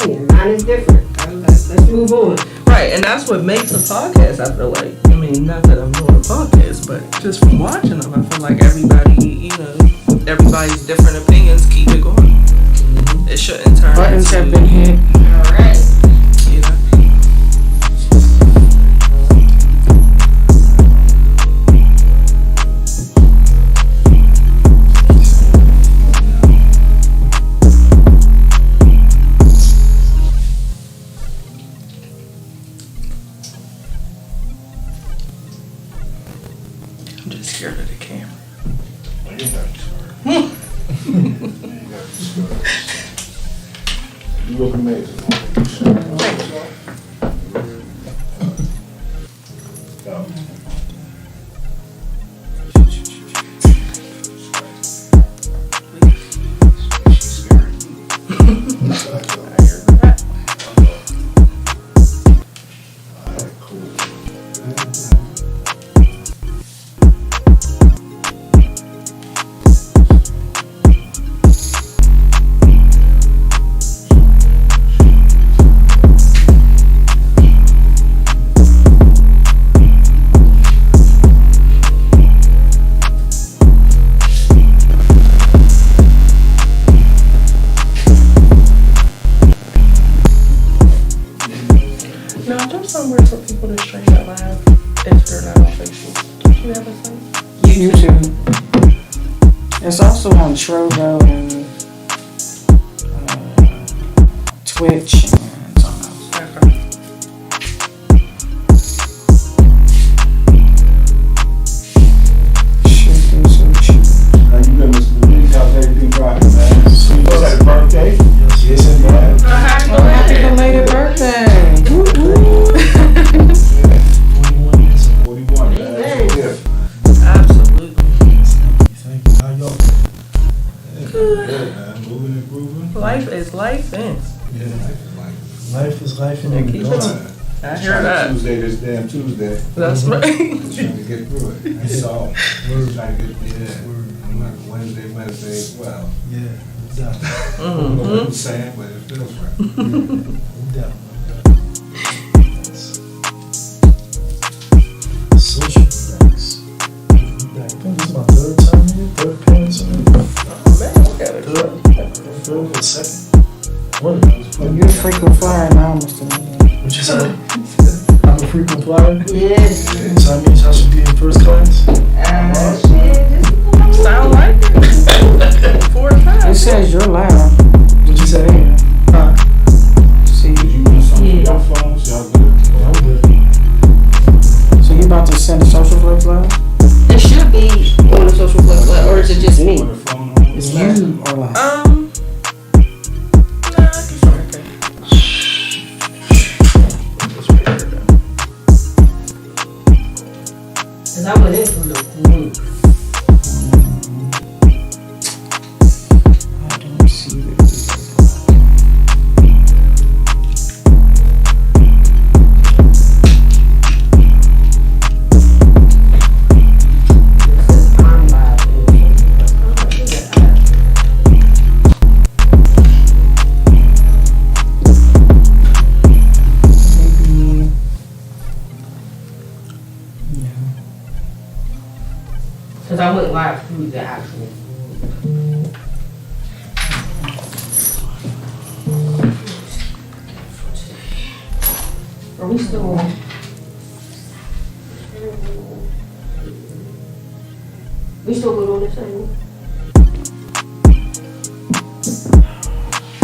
opinion. Mine is different. Let's move on. Right, and that's what makes a podcast, I feel like. I mean, not that I'm doing a podcast, but just from watching them, I feel like everybody's different opinions keep it going. Mm-hmm. It shouldn't turn buttons have been hit. All right. Yeah. I'm just scared of the camera. You look amazing. No, there's somewhere for people to stream that live if they're not on Facebook. Don't you have a site? YouTube. It's also on Trovo and Twitch and something else. Okay. Shoot, How you been, Mr. Lee? How's everything rocking, man? You just had a birthday? Yes, man. happy belated birthday. 41, man. Yeah. Absolutely. Thank you. How y'all? Good, man. Moving and grooving. Life is life, and Life is life and keep it on. I hear that. Tuesday, this damn Tuesday. That's right. Trying to get through it. That's all. Word. Trying to get through it. I'm like Wednesday as well. Yeah, no doubt. I don't know what Mm-hmm. I'm saying, but it feels right. No doubt. Social thanks. I think this is my third time here, third appearance on it. Man, look at it. Third or second? One of those. You're a frequent flyer now, Mr. Lee. What you say? I'm a frequent flyer? Yes. So that means I should be in first class? Sound like it. 4 times. It says you're loud. What you say? Huh? See, You doing something with your phones? Y'all good? Oh, I'm good. so you about to send a social flex live? It should be on the social club, or is it just me? On the phone on? It's you or live? Nah, I can try it. Cause I went in for the group. I don't see it. It says I'm live. Maybe. Yeah. Cause I went live through the actual. Are we still on? We still good on this angle?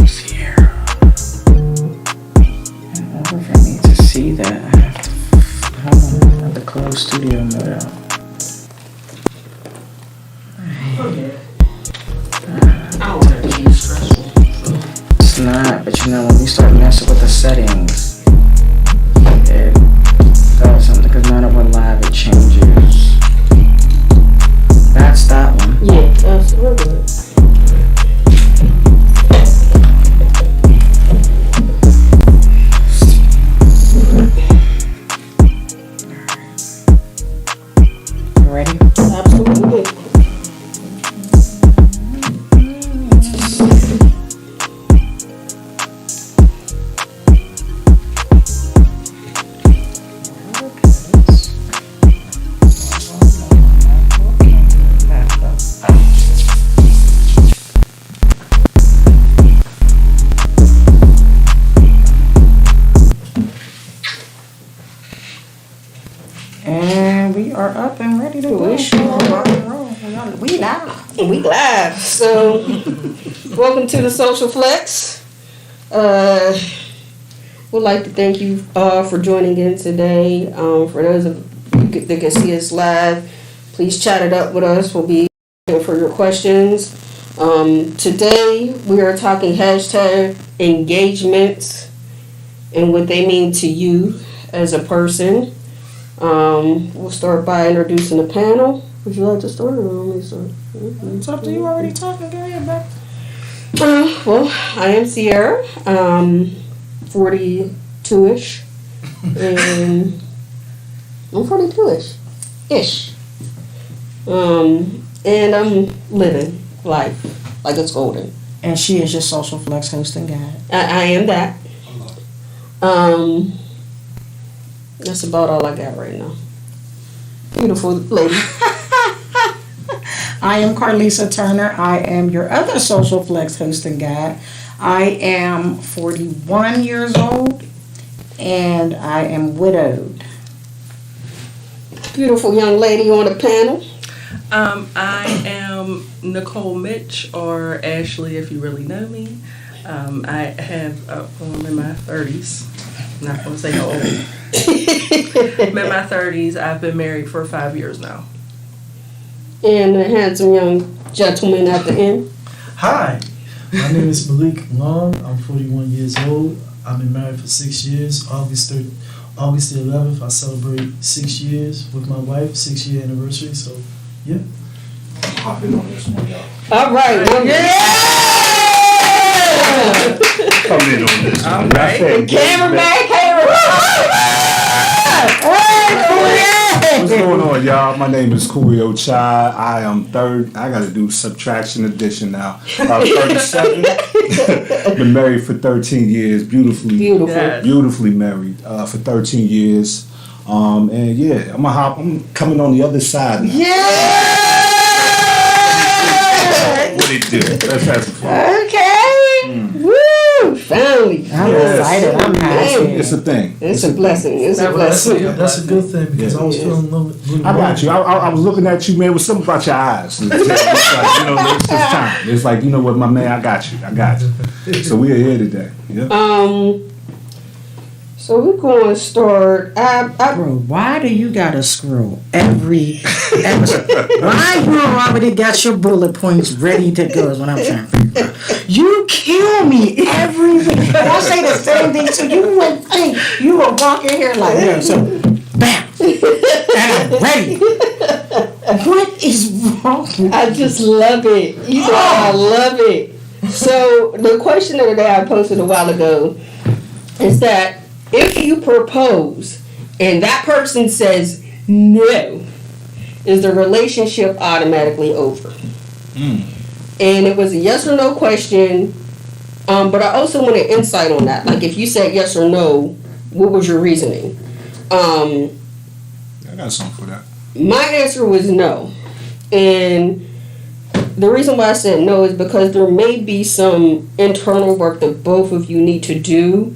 Sierra. In order for me to see that, I have to have the closed studio mode out. I don't want to be stressful. It's not, but you know, when you start messing with the settings, it does something, because now that we're live, it changes. That's that one. Yeah, that's we're good. You ready? Absolutely. We live. So, welcome to the Social Flex. Would like to thank you for joining in today. For those of you that can see us live, please chat it up with us. We'll be looking for your questions. Today, we are talking hashtag engagements and what they mean to you as a person. We'll start by introducing the panel. Would you like to start or want me to start? It's up to you. Already talking. Go ahead, back. Well, I am Sierra, 42-ish, and I'm 42-ish, and I'm living life like it's golden. And she is your Social Flex hosting guide. I am that. That's about all I got right now. Beautiful lady. I am Carlisa Turner. I am your other Social Flex hosting guide. I am 41 years old and I am widowed. Beautiful young lady on the panel. I am Nicole Mitch, or Ashley if you really know me. I'm in my 30s. Not going to say how old. I'm in my 30s. I've been married for 5 years now. And a handsome young gentleman at the end. Hi, my name is Malik Long. I'm 41 years old. I've been married for 6 years. August the 11th, I celebrate 6 years with my wife, 6-year anniversary. So, yeah. Hopping on this one, y'all. All right. Come in on this one. All right. Cameraman. What's going on, y'all? My name is Kurio Chai. I am third. I got to do subtraction addition now. 37. Been married for 13 years. Beautifully Yes. beautifully married for 13 years. And yeah, I'm coming on the other side now. What it do? Let's have some fun. Okay. Woo! Family. I'm excited. I'm happy. It's a thing. It's a blessing. It's a blessing. That's a good thing because I was feeling really I got you. I was looking at you, man, with something about your eyes. It's like, it's just time. It's like, you know what, my man, I got you. So we are here today. Yeah. So we're going to start. Bro, why do you gotta scroll every episode? Why you already got your bullet points ready to go is what I'm trying to figure out. You kill me every week. If I say the same thing to you, would think you will walk in here like, yeah, so bam, and I'm ready. What is wrong with you? I just love it. You know, I love it. So the question of the day I posted a while ago is that if you propose and that person says no, is the relationship automatically over? And it was a yes or no question, but I also want an insight on that. Like if you said yes or no, what was your reasoning? I got something for that. My answer was no. And the reason why I said no is because there may be some internal work that both of you need to do.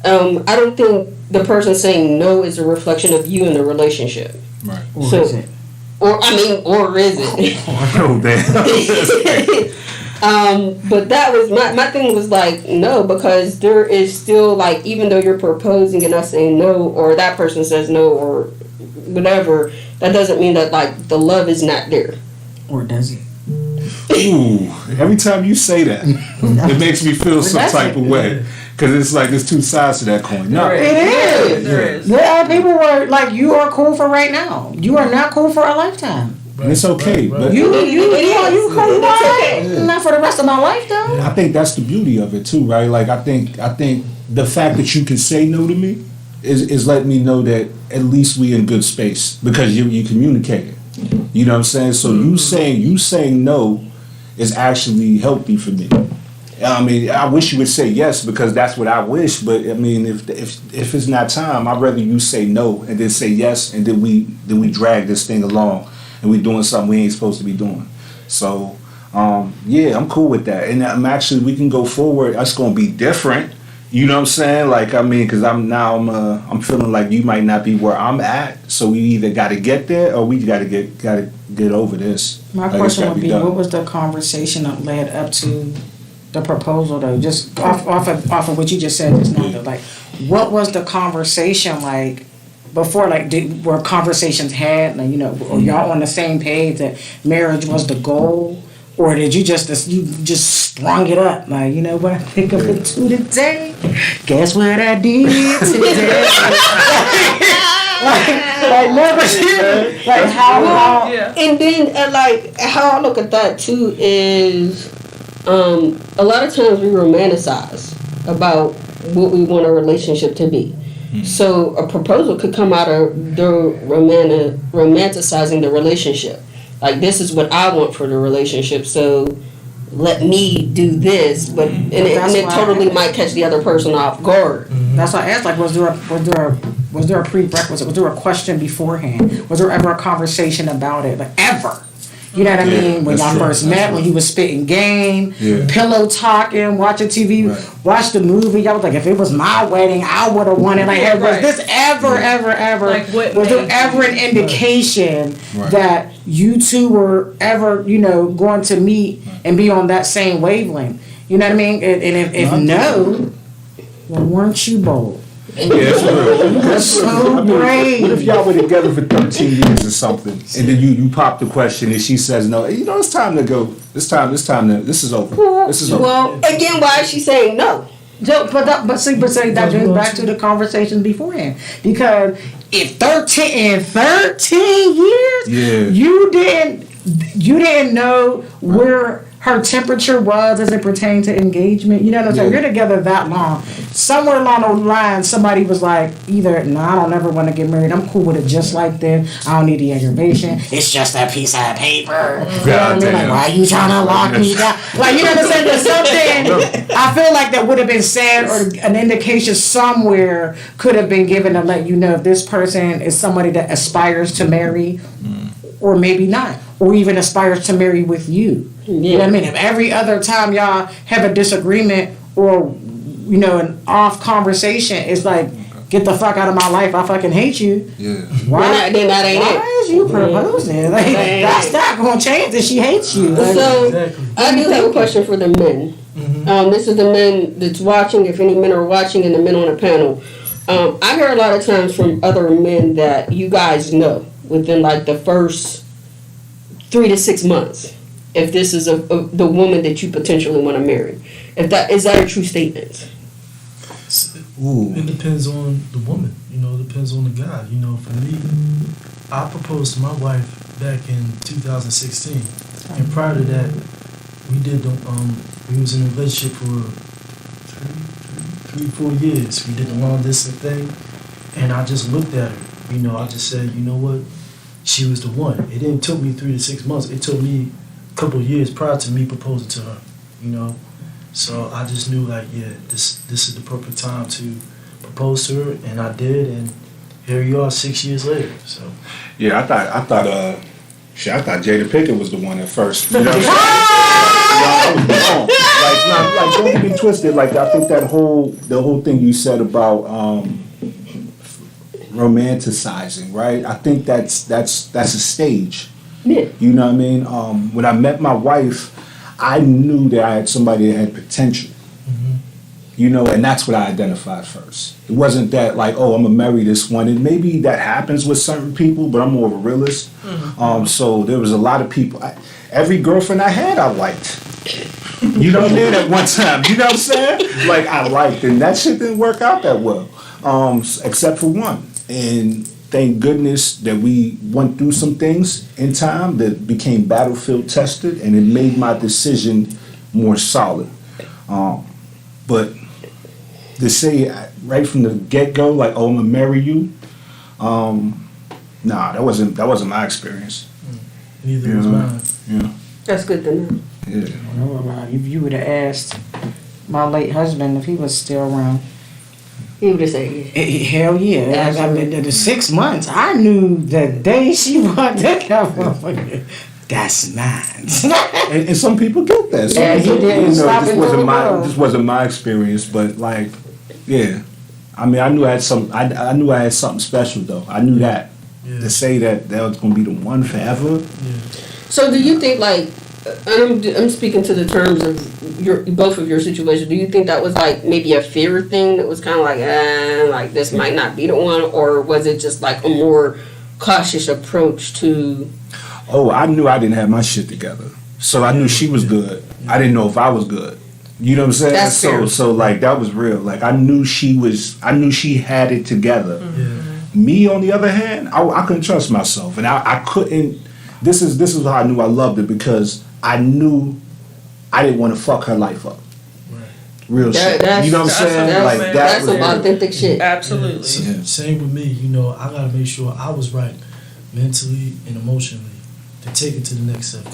I don't think the person saying no is a reflection of you in the relationship. Right. Or is it? Or is it? Oh, damn. But that was my thing was like no, because there is still like, even though you're proposing and not saying no, or that person says no or whatever, that doesn't mean that like the love is not there. Or does it? Ooh, every time you say that, it makes me feel some type of way. Because it's like there's two sides to that coin. No, It is. There is. There are people who are like, you are cool for right now. You are not cool for a lifetime. and it's okay. But You cool for not for the rest of my life though. I think that's the beauty of it too, right? Like I think the fact that you can say no to me is letting me know that at least we in good space because you communicated. You know what I'm saying? So you saying no is actually healthy for me. I mean, I wish you would say yes because that's what I wish. But I mean, if it's not time, I'd rather you say no and then say yes, and then we drag this thing along and we doing something we ain't supposed to be doing. So yeah, I'm cool with that. And I'm actually, we can go forward. It's gonna be different You know what I'm saying? Like, I mean, because I'm feeling like you might not be where I'm at, so we either got to get there or we got to get over this. My Like, it's question gotta would be, done. what was the conversation that led up to the proposal though? Just off of what you just said just now though, like, what was the conversation like before, like, were conversations had, like, you know, were y'all on the same page that marriage was the goal? Or did you just sprung it up? Like, you know what I think of it to today? Guess what I did today? like never like how Yeah. And then, like, how I look at that too is, a lot of times we romanticize about what we want a relationship to be. So a proposal could come out of the romanticizing the relationship. Like, this is what I want for the relationship, so let me do this. But and it why totally might catch the other person off guard. That's why I asked, like, was there a prerequisite? Was there a question beforehand? Was there ever a conversation about it? Like, ever? You know what I mean? When that's y'all true. first met, when you was spitting game, Yeah. pillow talking, watching TV, Right. watch the movie. Y'all was like, if it was my wedding, I would have wanted. Like, was Right. this ever? Like, what was there made ever an indication Right. that you two were ever, you know, going to meet and be on that same wavelength? You know what I mean? And if no, well, weren't you bold? Yeah, that's real. That's so I mean, brave. what if y'all were together for 13 years or something, and then you pop the question, and she says no? You know, it's time to go. This is over. This is over. Well, again, why is she saying no? So, but that goes back to the conversation beforehand. Because if 13 years, Yeah. you didn't know where her temperature was as it pertained to engagement. You know what I'm saying? Yeah. You're together that long. Somewhere along the line, somebody was like, either, no, I don't ever want to get married. I'm cool with it just like this. I don't need the aggravation. It's just a piece of paper. You know what I mean? Like, Goddamn. why are you trying to lock me down? Like, you know what I'm saying? There's something, I feel like that would have been said, or an indication somewhere could have been given to let you know if this person is somebody that aspires to marry, or maybe not, or even aspires to marry with you. You know what I mean? If every other time y'all have a disagreement or, you know, an off conversation, it's like, get the fuck out of my life, I fucking hate you. Yeah. Why? Then that ain't it. Why is you proposing? Like, that's not gonna change that she hates you. Like, So Exactly. I do have a question for the men. This is the men that's watching. If any men are watching, and the men on the panel, I hear a lot of times from other men that you guys know within like the first 3 to 6 months if this is the woman that you potentially want to marry. If that is that a true statement? Ooh. It depends on the woman, you know, it depends on the guy. You know, for me, I proposed to my wife back in 2016. And prior to that, we was in a relationship for 4 years. We did the long distance thing, and I just looked at her. You know, I just said, you know what? She was the one. It didn't took me 3 to 6 months. It took me a couple of years prior to me proposing to her, you know. So I just knew, like, yeah, this is the perfect time to propose to her, and I did, and here you are 6 years later. So Yeah, I thought Jada Pinkett was the one at first. You know what I'm saying? I was wrong. Like, don't get me twisted. Like, I think the whole thing you said about romanticizing, right? I think that's a stage. Yeah. You know what I mean? When I met my wife, I knew that I had somebody that had potential. You know, and that's what I identified first. It wasn't that like, oh, I'm gonna marry this one, and maybe that happens with certain people, but I'm more of a realist. So there was a lot of people. Every girlfriend I had, I liked. You know what I mean? At one time, you know what I'm saying? Like, I liked, and that shit didn't work out that well, except for one. And thank goodness that we went through some things in time that became battlefield tested, and it made my decision more solid. But to say right from the get go, like, oh, I'm gonna marry you, nah, that wasn't my experience. neither was mine. Yeah, That's good to know. yeah. if you would have asked my late husband if he was still around, He would have said yeah. hell yeah. I mean, the 6 months, I knew the day she walked that motherfucker. That's mine. And some people get that. Some Yeah, he people, didn't stop this until wasn't it my was. this wasn't my experience, but like Yeah. I mean, I knew I had some. I knew I had something special though. I knew that. Yeah. To say that was gonna be the one forever. So do you think like, and I'm speaking to the terms of both of your situations. Do you think that was like maybe a fear thing that was kind of like this might not be the one, or was it just like a more cautious approach to? Oh, I knew I didn't have my shit together, so I knew she was good. I didn't know if I was good. You know what I'm saying? That's fair. So like that was real. Like I knew she had it together. Yeah. Me, on the other hand, I couldn't trust myself, and I couldn't. This is how I knew I loved it, because I knew I didn't want to fuck her life up. Real shit. You know what I'm saying? Like that That's was some authentic shit. Absolutely. Same with me. You know, I gotta make sure I was right mentally and emotionally to take it to the next step.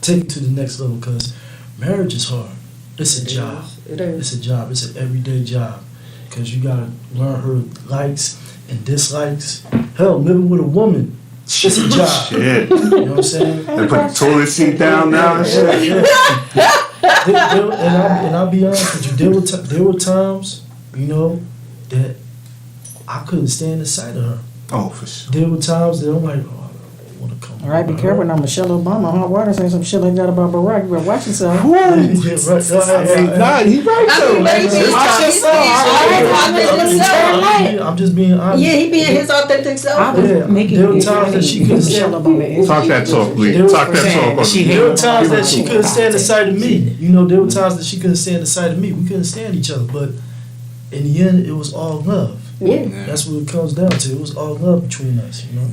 Take it to the next level, because marriage is hard. It's a job. It is. It's a job. It's an everyday job, because you gotta learn her likes and dislikes. Hell, living with a woman, it's a job. Shit. You know what I'm saying? They put the toilet seat down now and shit. And I'll be honest with you, there were times, you know, that I couldn't stand the sight of her. Oh, for sure. There were times that I'm like, oh, I don't want to come. All right, be careful now. Michelle Obama, hot water, saying some shit like that about Barack. You better watch yourself. Yeah, right. Nah, he right I though. mean, Like, maybe watch he's yourself. I'm just being honest. Yeah, he being his authentic I self. was Yeah, making there were times that she couldn't Michelle Obama is. Talk that talk, please. There was Talk that talk. She There were hated times Obama. that she couldn't stand the sight of me. You know, there were times that she couldn't stand the sight of me. We couldn't stand each other, but in the end, it was all love. Yeah. That's what it comes down to. It was all love between us, you know.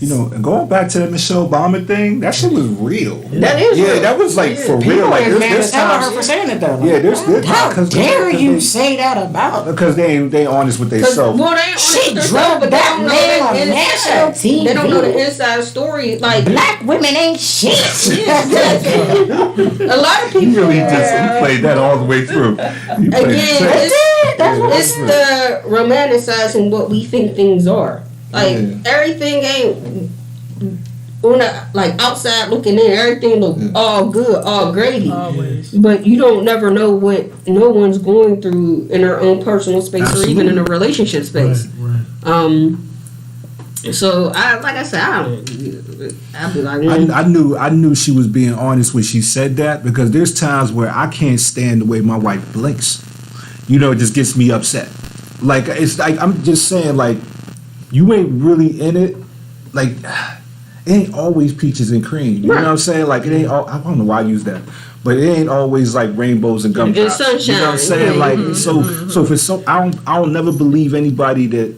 You know, and going back to that Michelle Obama thing, that shit was real. That is Yeah, real. that was like for People real. Like is mad there's as hell at her for times. saying it though. Yeah, there's How because dare you say that about? Because they ain't honest with Cause, themselves. well, they ain't She honest with themselves, drug but they that don't know man on the national inside. TV. They don't know the inside story. Like Black women ain't shit. a lot of people. You really just played that all the way through. You played Again, it safe. it's the romanticizing what we think things are. Like Yeah. everything ain't on the, like outside looking in. Everything look all good, all gravy. Always. But you don't never know what no one's going through in their own personal space or even in a relationship space. Right. So like I said, I'd be like, I knew she was being honest when she said that, because there's times where I can't stand the way my wife blinks. You know, it just gets me upset. Like it's like I'm just saying, like you ain't really in it. Like it ain't always peaches and cream. You know what I'm saying? Like it ain't. I don't know why I use that, but it ain't always like rainbows and gumdrops. sunshine. You know what I'm saying? Yeah. Like so for some, I don't never believe anybody that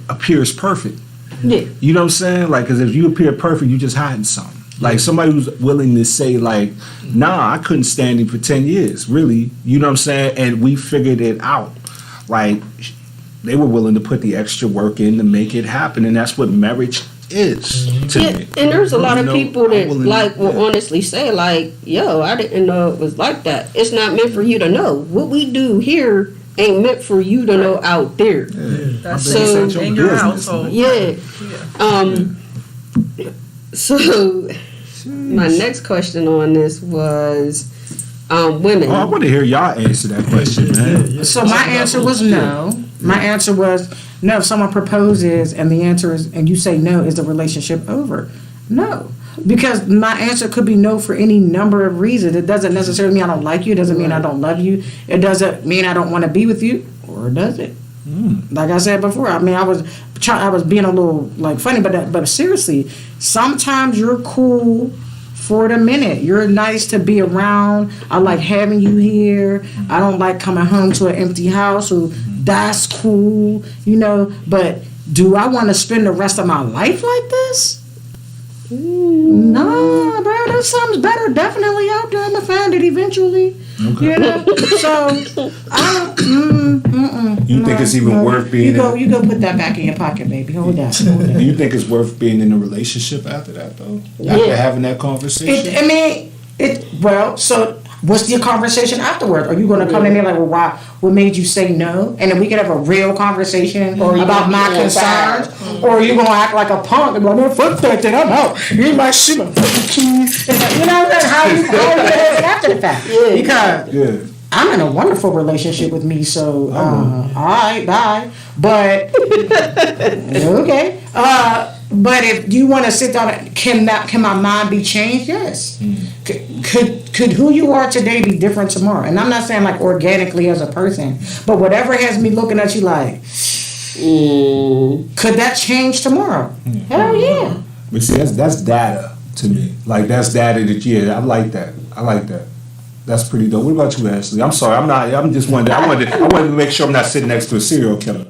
appears perfect. yeah. You know what I'm saying? Like, because if you appear perfect, you just hiding something. Like somebody who's willing to say, like, nah, I couldn't stand him for 10 years, really. You know what I'm saying? And we figured it out. Like, they were willing to put the extra work in to make it happen, and that's what marriage is to Yeah, me. and there's a lot of You know, people I'm that willing- like will yeah. honestly say like, "Yo, I didn't know it was like that." It's not meant for you to know. What we do here ain't meant for you to know out there. That's So- in your business, household. Yeah. So my next question on this was women. Oh, I want to hear y'all answer that question, man. So my answer was no. My answer was no. If someone proposes and the answer is, and you say no, is the relationship over? No. Because my answer could be no for any number of reasons. It doesn't necessarily mean I don't like you. It doesn't mean I don't love you. It doesn't mean I don't want to be with you. Or does it? Like I said before, I mean, I was being a little like funny, but seriously, sometimes you're cool for the minute. You're nice to be around. I like having you here. I don't like coming home to an empty house. So that's cool, you know. But do I want to spend the rest of my life like this? No, bro. There's something better definitely out there. I'm gonna find it eventually. Okay. You know? So I don't. You think it's even worth being You go put that back in your pocket, baby. Hold that. Hold Do that. you think it's worth being in a relationship after that, though? After Yeah. having that conversation? So what's your conversation afterwards? Are you going to come to me like, well, why? What made you say no? And then we can have a real conversation Or you about gonna my be on fire. concerns. Or are you going to act like a punk and be like, man, fuck that, then I'm out. You my shit, my fucking keys. You know what I'm saying? How you answer after the fact? Yeah. Because Yeah. I'm in a wonderful relationship with me, so all right, bye. But okay. But if you want to sit down, can my mind be changed? Yes. Could who you are today be different tomorrow? And I'm not saying like organically as a person, but whatever has me looking at you like, could that change tomorrow? Hell yeah. But see, that's data to me. Like that's data that I like that. That's pretty dope. What about you, Ashley? I'm sorry, I'm not. I'm just wondering. I wanted to make sure I'm not sitting next to a serial killer.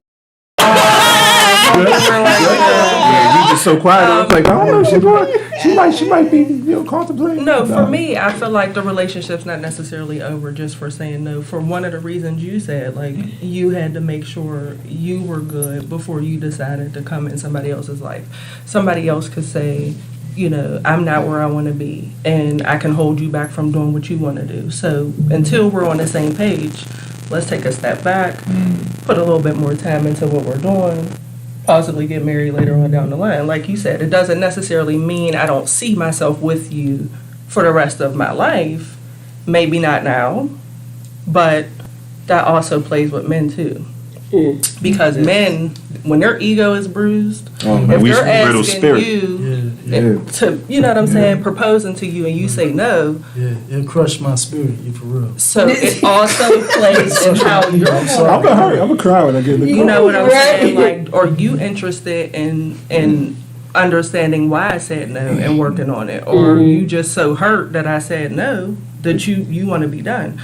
Yeah, you just so quiet. I was like, I don't know. She might be contemplating. No, for me, I feel like the relationship's not necessarily over just for saying no. For one of the reasons you said, like you had to make sure you were good before you decided to come in somebody else's life. Somebody else could say, you know, I'm not where I want to be, and I can hold you back from doing what you want to do. So until we're on the same page, let's take a step back, put a little bit more time into what we're doing, possibly get married later on down the line. Like you said, it doesn't necessarily mean I don't see myself with you for the rest of my life. Maybe not now, but that also plays with men too. Because men, when their ego is bruised, if we they're brittle asking spirit. you to, you know what I'm saying, proposing to you and you say no, it crushed my spirit, you for real. so it also plays in how you're I'm gonna hurry. I'm gonna cry when I get in the you know what I'm saying? Like, are you interested in understanding why I said no and working on it? Or are you just so hurt that I said no that you want to be done?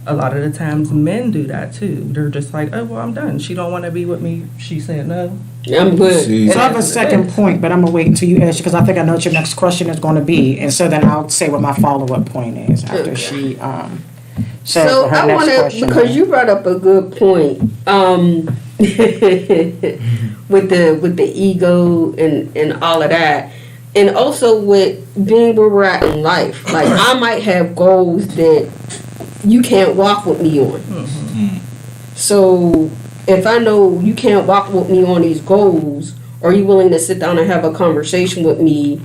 A lot of the times men do that too. They're just like, oh, well, I'm done. She don't want to be with me. She said no. I'm good. So I have a second point, but I'm gonna wait until you ask because I think I know what your next question is going to be, and so then I'll say what my follow-up point is after she says So her I next want to, question. because you brought up a good point, with the ego and all of that, and also with being where we're at in life. Like I might have goals that you can't walk with me on. So if I know you can't walk with me on these goals, are you willing to sit down and have a conversation with me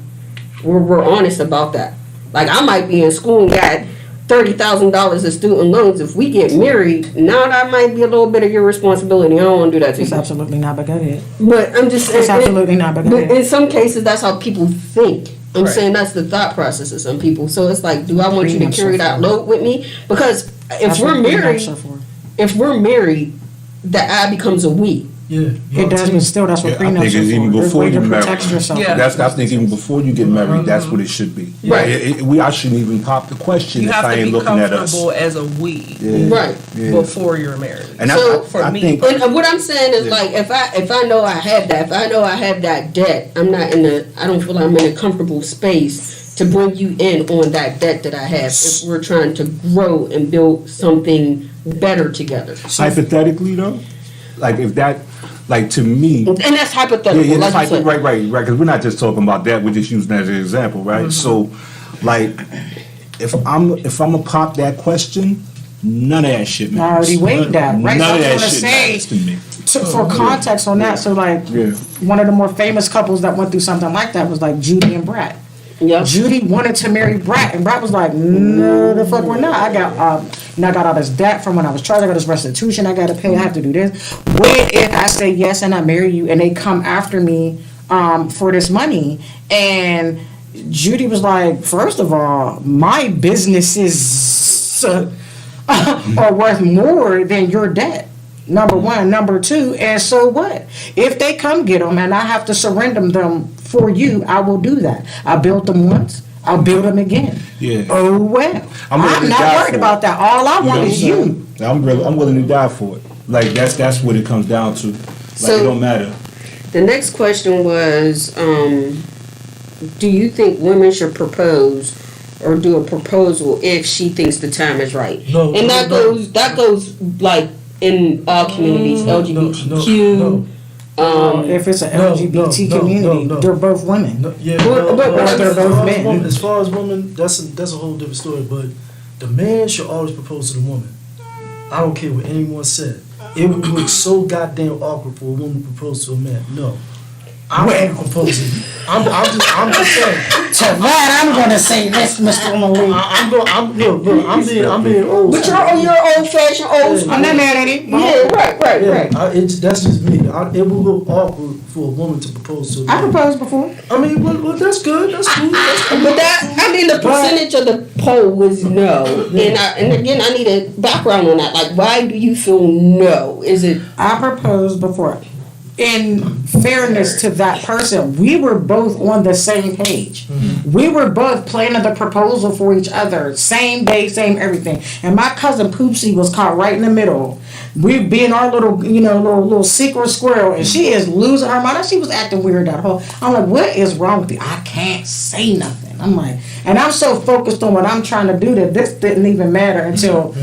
where we're honest about that? Like I might be in school and got $30,000 of student loans. If we get married, now that might be a little bit of your responsibility. I don't want to do that to It's you. absolutely not, but go ahead. But I'm just saying. It's absolutely not, but go But ahead. in some cases, that's how people think. I'm Right. saying that's the thought process of some people. So it's like, do I want you to Freedom carry so that far. load with me? Because That's if what we're freedom married, so for. if we're married, the I becomes a we. Yeah. It does, but still, that's what I prenups think it's are even for. There's a before way you to marry. protect yourself. Yeah. I think even before you get married, that's what it should be. Right. I shouldn't even pop the question You if have I to ain't be looking at us. comfortable as a we Right. Yeah. before you're married. And So, for I me- think And what I'm saying is Yeah. like if I know I have that, if I know I have that debt, I don't feel I'm in a comfortable space to bring you in on that debt that I have if we're trying to grow and build something better together. hypothetically though, like if that, like to me, And that's hypothetical. yeah, like that's you said. right. Because we're not just talking about that. We're just using that as an example, right? So, like, if I'm gonna pop that question, none of that shit I matters. already weighed that, right? None So I of that was shit gonna matters to say, me. for context on that, so like, Yeah. one of the more famous couples that went through something like that was like Judy and Brad. Yep. Judy wanted to marry Brat, and Brat was like, "No, the fuck, we're not. I got all this debt from when I was charged. I got this restitution I got to pay. I have to do this. What if I say yes and I marry you, and they come after me for this money?" And Judy was like, "First of all, my businesses are worth more than your debt. Number one, number two, and so what? If they come get them and I have to surrender them for you, I will do that. I built them once, I'll build them again. Yeah. Oh well. I'm willing I'm to not die worried for it. about that. All I You know want what I'm is saying? you. I'm willing to die for it. Like that's what it comes down to. Like So- it don't matter. The next question was, do you think women should propose or do a proposal if she thinks the time is right? No, And no, that goes like in all communities, LGBTQ. If it's an No, LGBT no, no, community, no. they're both women. No, yeah, But they're both men. As far as women, that's a whole different story. But the man should always propose to the woman. I don't care what anyone said. It would look so goddamn awkward for a woman to propose to a man. No. I'm proposing. I'm just saying. To that, I'm gonna say this, Mr. Malik. I'm being old. But you're old fashioned, old school. I'm not mad at it. Yeah, right. That's just me. It will look awkward for a woman to propose to. I proposed before. I mean, well, that's good. That's cool. That's cool. But the percentage of the poll was no. And again, I need a background on that. Like, why do you feel no? Is it? I proposed before. In fairness to that person, we were both on the same page. We were both planning the proposal for each other, same day, same everything. And my cousin Poopsie was caught right in the middle. We being our little, little secret squirrel, and she is losing her mind. She was acting weird that whole. I'm like, what is wrong with you? I can't say nothing. I'm like, and I'm so focused on what I'm trying to do that this didn't even matter until.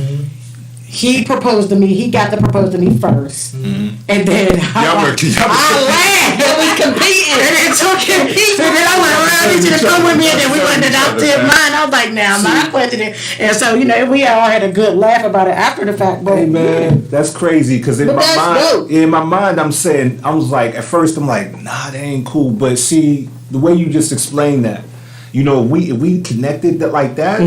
He proposed to me. He got to propose to me first, and then I laughed. Then we competing. And it took him. So then I went around. I need you to come with me, and then we went to adoptive mine. I was like, now my question. And so we all had a good laugh about it after the fact. But Hey man, that's crazy because in But my that's mind, dope. in my mind, I was like, at first, I'm like, nah, that ain't cool. But see, the way you just explained that, if we connected like that,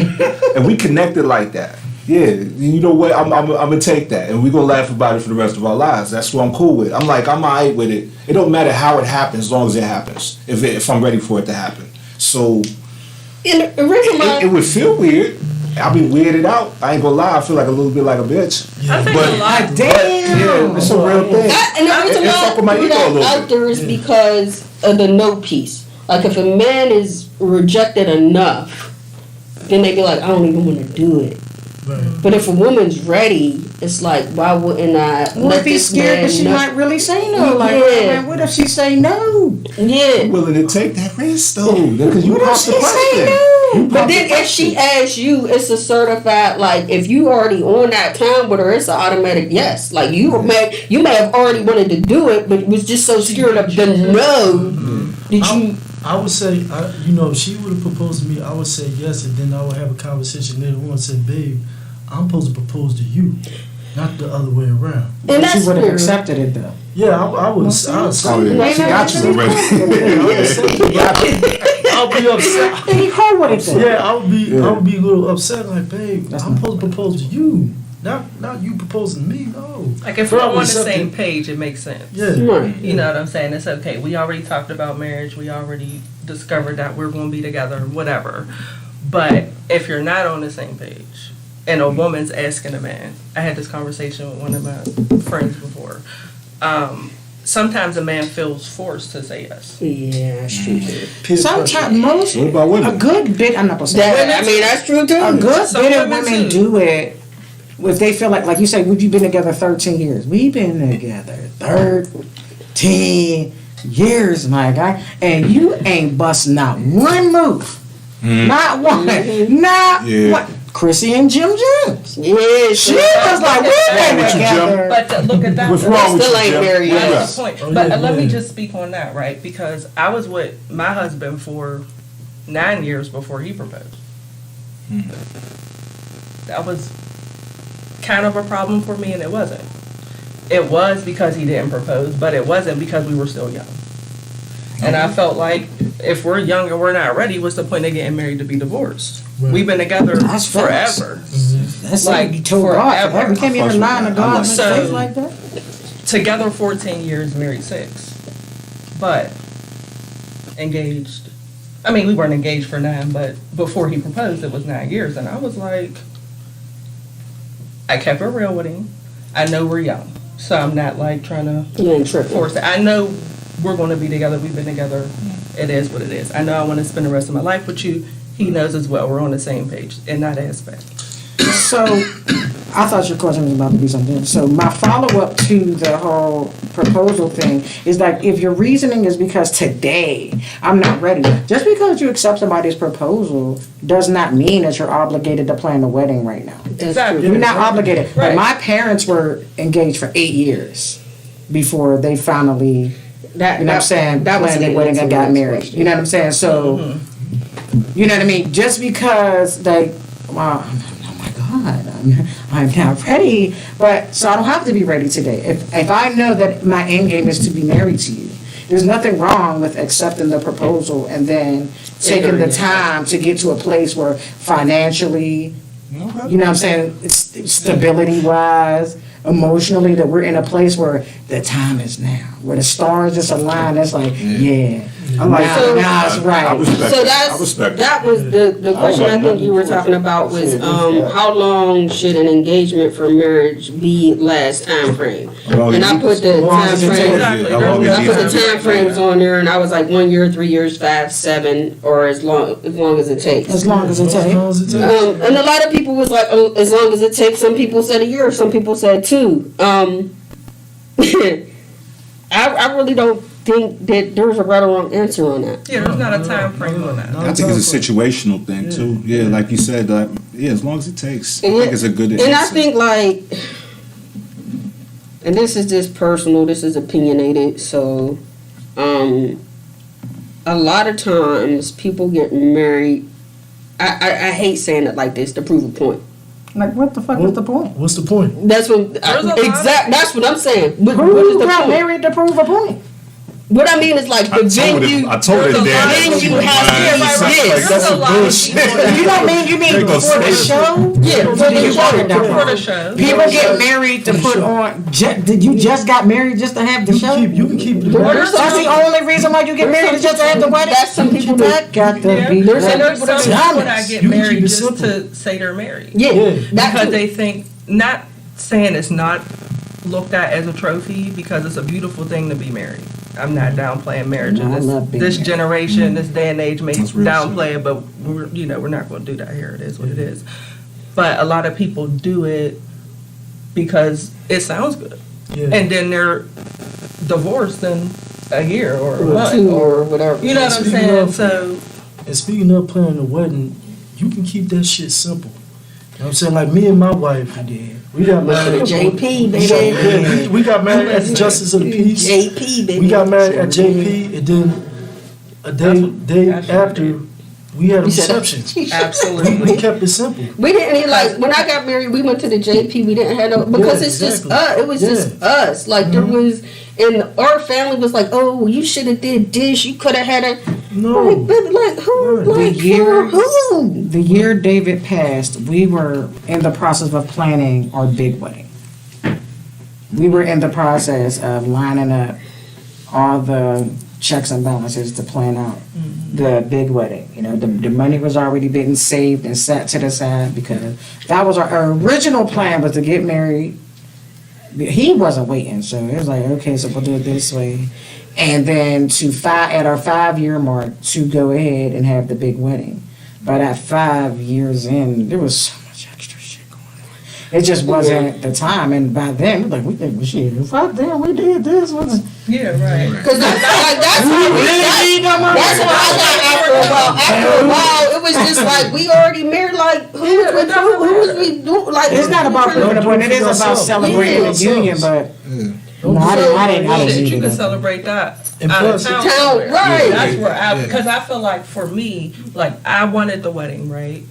and we connected like that. Yeah, you know what? I'm gonna take that, and we're gonna laugh about it for the rest of our lives. That's what I'm cool with. I'm alright with it. It don't matter how it happens, as long as it happens. If I'm ready for it to happen. So In the original it would feel weird. I'll be weirded out. I ain't gonna lie. I feel like a little bit like a bitch. I think But- a lot. damn. Yeah, it's a real thing. And the reason It why fuck with my I threw ego a that little out bit. there is because of the no piece. Like, if a man is rejected enough, then they be like, I don't even want to do it. Right. But if a woman's ready, it's like, why wouldn't I What let if he's this scared man that she know? might really say no? Like, Yeah. man, what if she say no? Yeah. Willing to take that risk though, because you What if pop she the say question. no? But then if she asks you, it's a certified, like, if you already on that time with her, it's an automatic yes. Like, you may have already wanted to do it, but was just so scared of the no. Did you? I would say, if she would have proposed to me, I would say yes, and then I would have a conversation later on and say, babe, I'm supposed to propose to you, not the other way around. And She that's would have fair. accepted it though. Yeah, I would. I'll say Oh yeah, she got you already. I'll be upset. Then he heard what it said. Yeah, I would be a little upset. Like, babe, That's I'm not- supposed to propose to you, not you proposing to me. No. Like if But we're I on would the accept same it. page, it makes sense. Yeah. Right. You know what I'm saying? It's okay. We already talked about marriage. We already discovered that we're going to be together, whatever. But if you're not on the same page and a woman's asking a man, I had this conversation with one of my friends before. Sometimes a man feels forced to say yes. Yeah, that's true too. Sometimes most What about a women? good bit. I'm not gonna say I mean, that's true too. a good Some bit of women women too. do it if they feel like you say, we've been together 13 years. We've been together 13 years, my guy, and you ain't bust not one move, not one, not Yeah. one. Chrissy and Jim Jones. Yeah, She was like, we've been with you, Jim? together. But to look at that, What's wrong with still you, ain't Jim? married yet. that's the point. Oh, But yeah, let me yeah. just speak on that, right? Because I was with my husband for 9 years before he proposed. That was kind of a problem for me, and it wasn't. It was because he didn't propose, but it wasn't because we were still young. And I felt like if we're young and we're not ready, what's the point of getting married to be divorced? Right. We've been together That's facts. forever. That's like, like you told God forever. forever. You can't be in the line of God and So- things like that. Together 14 years, married 6. But engaged. I mean, we weren't engaged for 9, but before he proposed, it was 9 years. And I was like, I kept it real with him. I know we're young. So I'm not like trying to You ain't tripping. force it. I know we're going to be together. We've been together. It is what it is. I know I want to spend the rest of my life with you. He knows as well. We're on the same page in that aspect. So, I thought your question was about to be something. So, my follow-up to the whole proposal thing is like, if your reasoning is because today I'm not ready, just because you accept somebody's proposal does not mean that you're obligated to plan a wedding right now. Exactly. You're not obligated. Right. Like, my parents were engaged for 8 years before they finally, you know what I'm saying, that was planned their the wedding and answer got to this married. question. You know what I'm saying? So, you know what I mean? Just because they, wow, oh my God, I'm not ready. But, so I don't have to be ready today. If I know that my end game is to be married to you, there's nothing wrong with accepting the proposal and then taking the time to get to a place where financially, you know what I'm saying, stability wise, emotionally, that we're in a place where the time is now, where the stars just align. That's like, yeah. I like now, that. now it's I right. respect So that. I respect that was the question I think you were talking about was how long should an engagement for marriage be last time frame? And I put the time frame. Exactly. I put the time frames on there, and I was like 1 year, 3 years, 5, 7, or as long as it takes. As long as it As takes. long as it takes. And a lot of people was like, oh, as long as it takes. Some people said a year, some people said 2. I really don't think that there's a right or wrong answer on that. Yeah, there's not a time frame on that. I think it's a situational thing too. Yeah, like you said, yeah, as long as it takes. I think it's a good answer. And I think like, and this is just personal, this is opinionated, so, a lot of times people get married, I hate saying it like this, to prove a point. Like, what the fuck is the point? What's the point? That's what, There's a lot of- that's what I'm saying. What is Who the got point? married to prove a point? What I mean is like the venue. I told There's her a that. lot of Venue has to be this. There's a lot of people You don't mean They gonna before the say- show? Yeah, What for are the you show. talking about? for the show. People get married to put on. Did you just got married just to have the show? You can keep the There's That's the only reason why you get married is just to have the wedding. That's some people That got to Yeah. be. There's And there's some honest. people that get You can keep married it just simple. to say they're married. Yeah, Yeah. that Because too. they think, not saying it's not looked at as a trophy, because it's a beautiful thing to be married. I'm not downplaying marriage in No, I love being this married. generation, this day and age may That's real downplay it, but we're not going to do that here. It is what it is. But a lot of people do it because it sounds good, Yeah. and then they're divorced in a year or a Or month, 2 or whatever. you know what I'm Speaking saying? of- So And speaking of planning a wedding, you can keep that shit simple. You know what I'm saying? Like me and my wife, we got married. JP, Yeah, baby. we got married at the Justice of the Peace. JP, baby. We got married at JP, and then a day That's what after, we had a You said- reception. We absolutely. kept it simple. We didn't even, like when I got married. We went to the JP. We didn't have no because Yeah, it's just exactly. us. It was just us. Like there was, and our family was like, "Oh, you should have did this. You could have had a No. like, baby, like who, Right. like The year- for who?" The year David passed, we were in the process of planning our big wedding. We were in the process of lining up all the checks and balances to plan out the big wedding. You know, the money was already being saved and set to the side because that was our original plan was to get married. He wasn't waiting, so it was like, okay, so we'll do it this way. And then at our 5-year mark to go ahead and have the big wedding. By that 5 years in, there was so much extra shit going on. It just wasn't the time. And by then, we think, well, shit, fuck them, we did this. Yeah, right. Because that's how that's why I got after a while. It was just like we already married. Like who was we doing? Like It's not about proving a point. It is about celebrating the union, but no, I didn't Shit, need you it. can celebrate that And out of plus- town Town, somewhere. right. That's where because I feel like for me, like I wanted the wedding, right?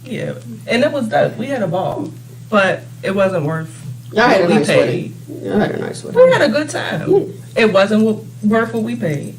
Yeah, and it was dope. We had a ball, but it wasn't worth Y'all had a what we nice paid. wedding. Y'all had a nice We wedding. had a good time. It wasn't worth what we paid.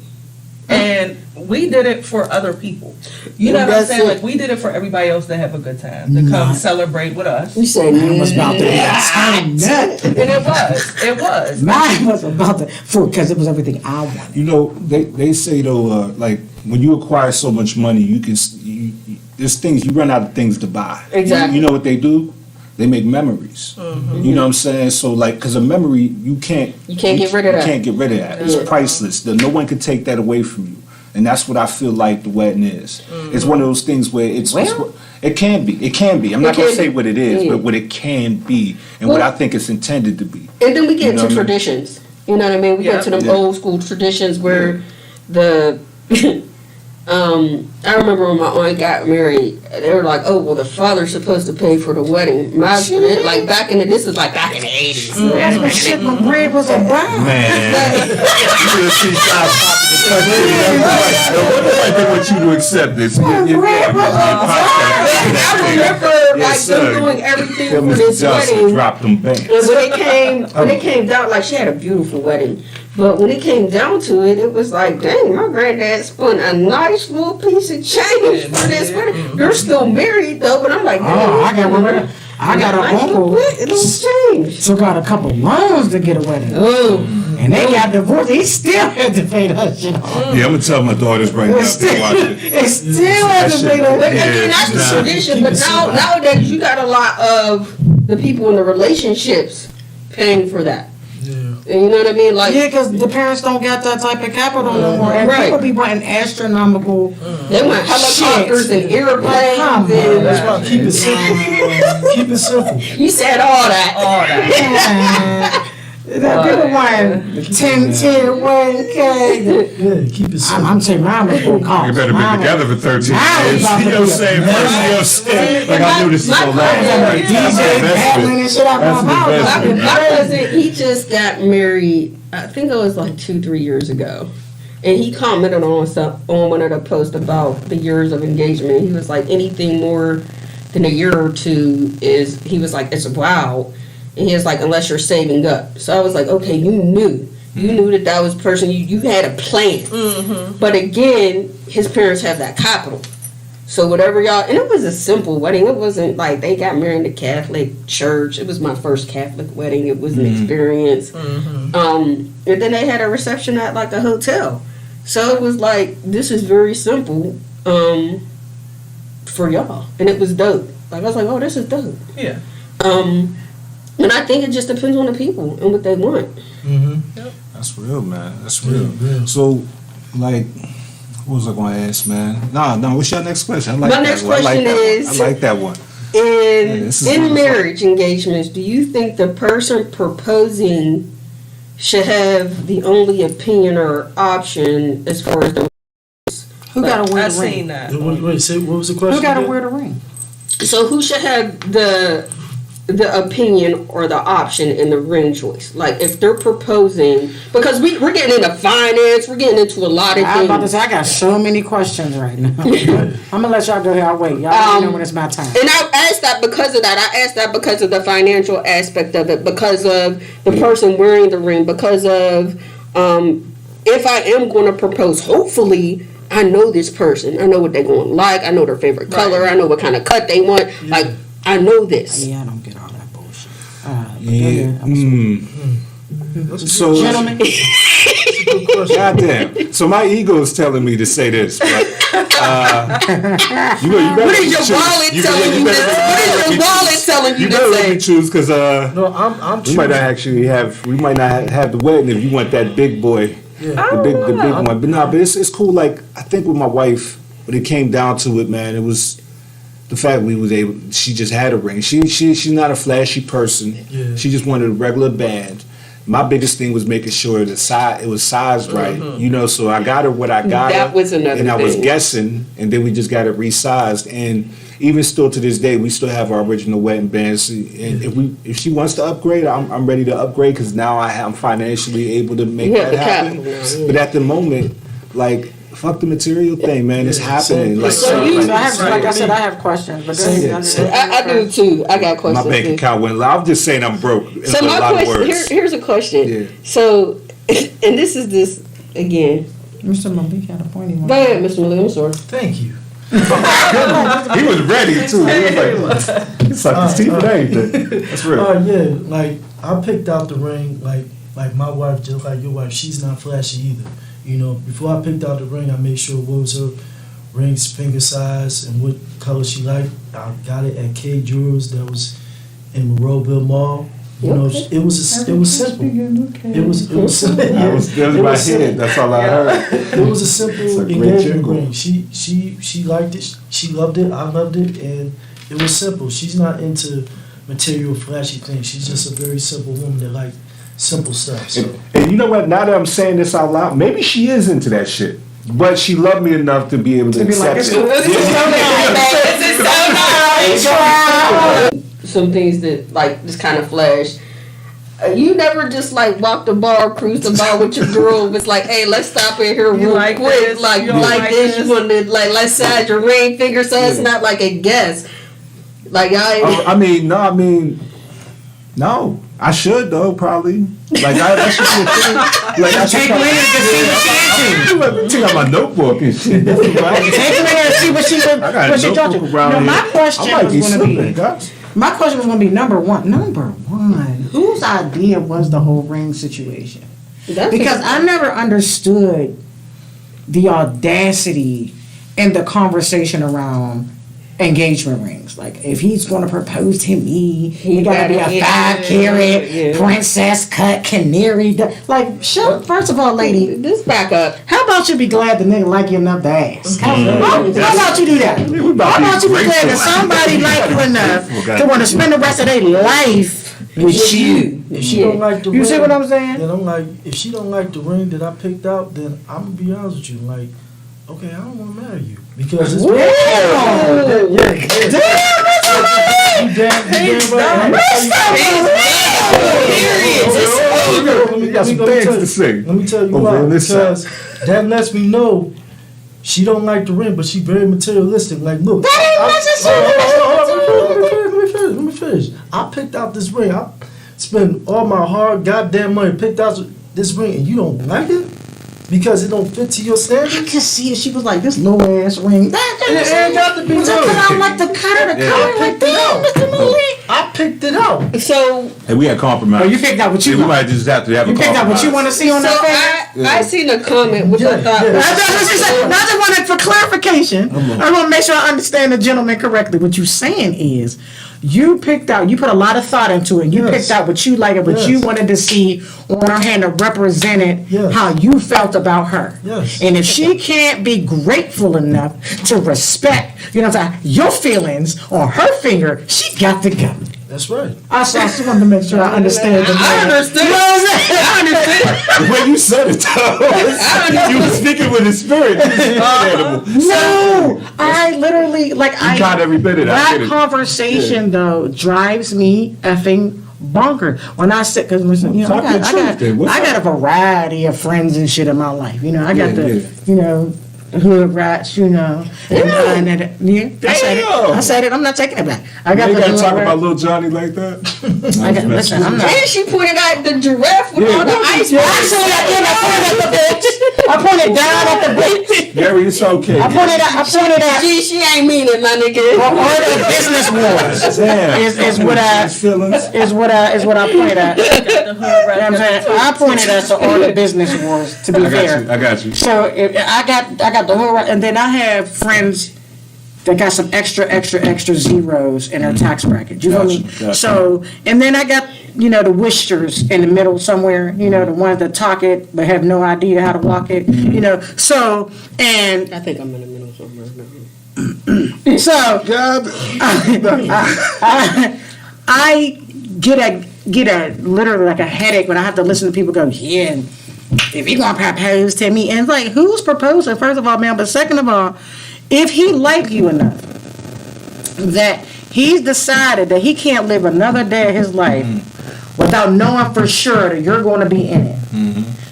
And we did it for other people. You know what I'm That's saying? it. Like we did it for everybody else to have a good time, to come celebrate with us. You said Mine was about to be a nut. And it was. Mine was about to, because it was everything I wanted. You know, they say though, like when you acquire so much money, there's things, you run out of things to buy. Exactly. You know what they do? They make memories. You know what I'm saying? So like, cause a memory, you can't get rid of that. You can't get rid of that. It's Yeah. priceless. No one can take that away from you. And that's what I feel like the wedding is. It's one of those things where it can be. It can be. I'm not It gonna can say be. what it is, Yeah. but what it can be and what Well- I think it's intended to be. And then we get You know into what I mean? traditions. You know what I mean? We Yeah. get to them Yeah. old school traditions where the I remember when my aunt got married, they were like, "Oh, well, the father's supposed to pay for the wedding." Like back in this is like back in the 80s. That's what shit my bread was about. Man, you should see Shy popping the country. I think what you to accept this. I remember Yes, like them sir. doing everything Yeah, for Mr. this Johnson wedding. dropped them bands. And when it came down, like she had a beautiful wedding, But when it came down to it, it was like, dang, my granddad spent a nice little piece of change for this wedding. You're still married though, but I'm like, Oh, I got one. I got an uncle. It'll change. Took out a couple loans to get a wedding. Oh, And they got divorced. He still had to pay that shit off. Yeah, I'm gonna tell my daughters right now to watch it. They still had to pay that. but I Yeah, mean, that's the nah. tradition. But nowadays, you got a lot of the people in the relationships paying for that. Yeah. And you know what I mean? Like, Yeah, because the parents don't got that type of capital no more. And Right. people be buying astronomical. they want helicopters and airplanes. Come on. And That's why keep it simple. Keep it simple. you said all that. All that. That people buying 10, 1K. Yeah, keep it simple. I'm saying mine was going to cost. You better been Mine together for 13 I was years. about You to know what I'm be saying? First year of stick. Like I knew this was gonna last. was DJ battling and shit out That's my the house. best. My cousin, he just got married. I think it was like 2-3 years ago, and he commented on one of the posts about the years of engagement. He was like, anything more than a year or two is. He was like, it's wow, and he was like, unless you're saving up. So I was like, okay, you knew that was the person. You had a plan, but again, his parents have that capital. So whatever y'all, and it was a simple wedding. It wasn't like they got married in the Catholic church. It was my first Catholic wedding. It was an experience. And then they had a reception at like a hotel. So it was like, this is very simple for y'all. And it was dope. Like I was like, oh, this is dope. Yeah. And I think it just depends on the people and what they want. That's real, man. That's real. Yeah. So, like, what was I going to ask, man? No. What's your next question? I like My that next one. I like question that one. is- I like that one. this is In wonderful. marriage engagements, do you think the person proposing should have the only opinion or option as far as the Who got to wear I the seen ring? that. Wait, say what was the question? Who got to again? wear the ring? So who should have the opinion or the option in the ring choice? Like if they're proposing, because we're getting into finance, we're getting into a lot of I was about to things. say, I got so many questions right now. I'm going to let y'all go here. I'll wait. Y'all let me know when it's my time. And I asked that because of that. I asked that because of the financial aspect of it, because of the person wearing the ring, because of if I am going to propose, hopefully I know this person. I know what they're going to like. I know their favorite color. I know what kind of cut they want. Like, I know this. Yeah, I don't get all that bullshit. Yeah. So, Gentlemen, Good question. goddamn. So my ego is telling me to say this, but you better What is your choose. wallet You telling you? What is your wallet telling you You better to let me say? choose, because No, I'm we might not actually have. We might not have the wedding if you want that big boy. Yeah. The big one. But no, but it's cool. Like, I think with my wife, when it came down to it, man, it was the fact we was able. She just had a ring. She's not a flashy person. Yeah. She just wanted a regular band. My biggest thing was making sure the size, it was sized right. You know, so I got her what I got That her, was another and I was thing. guessing, and then we just got it resized. And even still to this day, we still have our original wedding bands. And if she wants to upgrade, I'm ready to upgrade, because now I'm financially able to make You have that the happen. capital now, yeah. But at the moment, like, fuck the material thing, man. It's Yeah, happening. same. Like, So you- I have, like I said, I have questions. But go ahead. I do too. I got my questions. bank too. account went low. I'm just saying I'm broke. In So a my lot of question words. here's a question. Yeah. So, and this is this again. Mr. Malik had a point. He Go wanted- ahead, Mr. Malik. I'm sorry. Thank you. He was ready too. He was like, he sucked his teeth and everything. That's real. Yeah, like I picked out the ring, like my wife, just like your wife. She's not flashy either. You know, before I picked out the ring, I made sure what was her ring's finger size and what color she liked. I got it at K Jewelers that was in Monroeville Mall. You know, Okay. it was simple. It was simple. That was my head. That's all I heard. It was a simple It's a great engagement jingle. ring. She liked it. She loved it. I loved it, and it was simple. She's not into material, flashy things. She's just a very simple woman that like simple stuff. So And you know what? Now that I'm saying this out loud, maybe she is into that shit. But she loved me enough to be able to be like, accept it's it. Some things that like just kind of flash. You never just like walk the bar, cruise the bar with your girl. Was like, hey, let's stop in here real like quick. this? Like, You you don't like like this? this? You want to like let's size your ring finger, so it's not like a guess. Like no. I should though, probably. Like that should be a thing. Like I Take her in there to see what she into. Take out my notebook and shit. That's what I Take her in there and see what she I got what she a taught you. notebook around No, here. my question I might was be going to slipping, be. guys. My question was going to be number one. Whose idea was the whole ring situation? Because I never understood the audacity in the conversation around engagement rings. Like, if he's going to propose to me, he got to be a 5-carat princess cut canary. Like, first of all, lady, This back up. how about you be glad the nigga like you enough to ask? How about you do that? How about about you be glad grateful. that somebody like you enough to want to spend the rest of their life with you? If she don't like the You ring, see what I'm saying? then I'm like, if she don't like the ring that I picked out, then I'm gonna be honest with you, like, okay, I don't want to marry you because it's Damn! You damn right. You got some things to say. Let me tell you Over why. on this Because that lets me know she don't like the ring, but she very materialistic. Like, look, let me finish. I picked out this ring. I spent all my hard goddamn money, picked out this ring, and you don't like it because it don't fit to your I standards. could see it. She was like, this low ass ring. It ain't got to be Because I don't like the cut of the color like that, Mr. Malik. I picked it out. So Hey, we had compromise. Oh, you picked out what you we want. might just have to have You a picked out compromise. what you want to see on So that page? I seen a comment which I thought Yeah. was I just wanted for clarification. I want to make sure I understand the gentleman correctly. What you're saying is, you put a lot of thought into it. You Yes. picked out what you like and what Yes. you wanted to see on her hand that represented Yes. how you felt about her. Yes. And if she can't be grateful enough to respect, your feelings on her finger, she got to go. That's right. I just wanted to make sure I understand the I understood. You know what I'm saying? The way you said it, though, you were speaking with his spirit. No, I literally I got every bit of that. I That get it. conversation though drives me effing bonkers. When I sit, because Talk the truth, then. What's I up? got a variety of friends and shit in my life. I got Yeah, hood rats. I said it. I said it. I'm not taking it back. I got You the gotta hood talk rat. about little Johnny like that. Listen, I'm not. And she pointed out the giraffe with all the ice. Actually, I pointed down at the bitch. Gary, it's okay. I pointed at. Gee, she ain't mean it, my nigga. Or the business wars Damn. is what I His feelings. is what I pointed at. You know what I'm saying? I pointed at the all the business wars. To be fair, I got you. so I got the whole, and then I have friends that got some extra zeros in their tax bracket. You know what I mean? Gotcha. So, and then I got the wishers in the middle somewhere. The ones that talk it but have no idea how to walk it. So and I think I'm in the middle somewhere. so. I get a literally like a headache when I have to listen to people go, yeah, if he gonna propose to me, and it's like, who's proposing? First of all, man, but second of all, if he like you enough that he's decided that he can't live another day of his life without knowing for sure that you're going to be in it.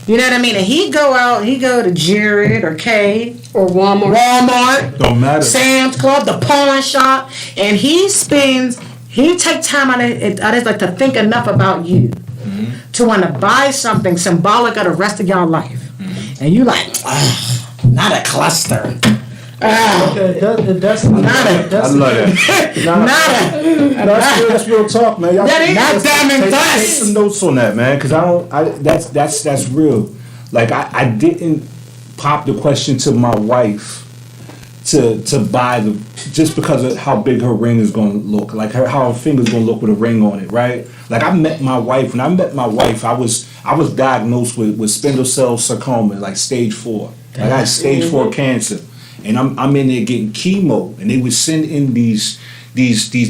You know what I mean? And he go to Jared or Kay Or Walmart. Don't matter. Sam's Club, the pawn shop, and he take time out of his like to think enough about you to want to buy something symbolic of the rest of your life, and you like, not a cluster, Okay, that's I love that. That's real talk, man. Y'all That is take- diamond take dust. some notes on that, man, because that's real. Like I didn't pop the question to my wife to buy just because of how big her ring is going to look, like how her finger's going to look with a ring on it, right? Like I met my wife. When I met my wife, I was diagnosed with spindle cell sarcoma, like stage 4. Like I had stage 4 cancer. And I'm in there getting chemo, and they would send in these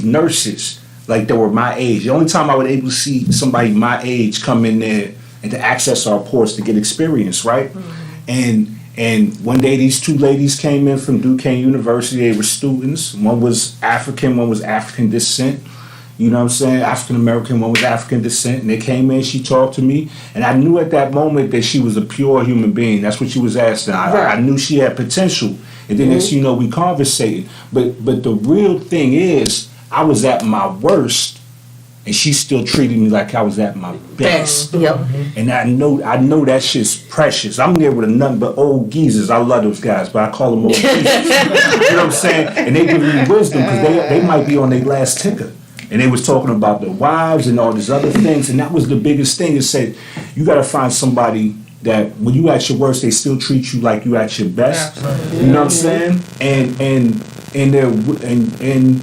nurses like that were my age. The only time I would able to see somebody my age come in there and to access our ports to get experience, right? And one day these two ladies came in from Duquesne University. They were students. One was African, one was African descent. You know what I'm saying? African American, one was African descent. And they came in, she talked to me, and I knew at that moment that she was a pure human being. That's what she was asking. I knew she had potential. And then next thing you know, we conversated. But the real thing is, I was at my worst and she still treated me like I was at my best. Yep. And I know that shit's precious. I'm there with nothing but old geezers. I love those guys, but I call them old geezers. You know what I'm saying? And they give me wisdom because they might be on their last ticker. And they was talking about their wives and all these other things. And that was the biggest thing. It said, you got to find somebody that when you at your worst, they still treat you like you at your best. You know what I'm saying?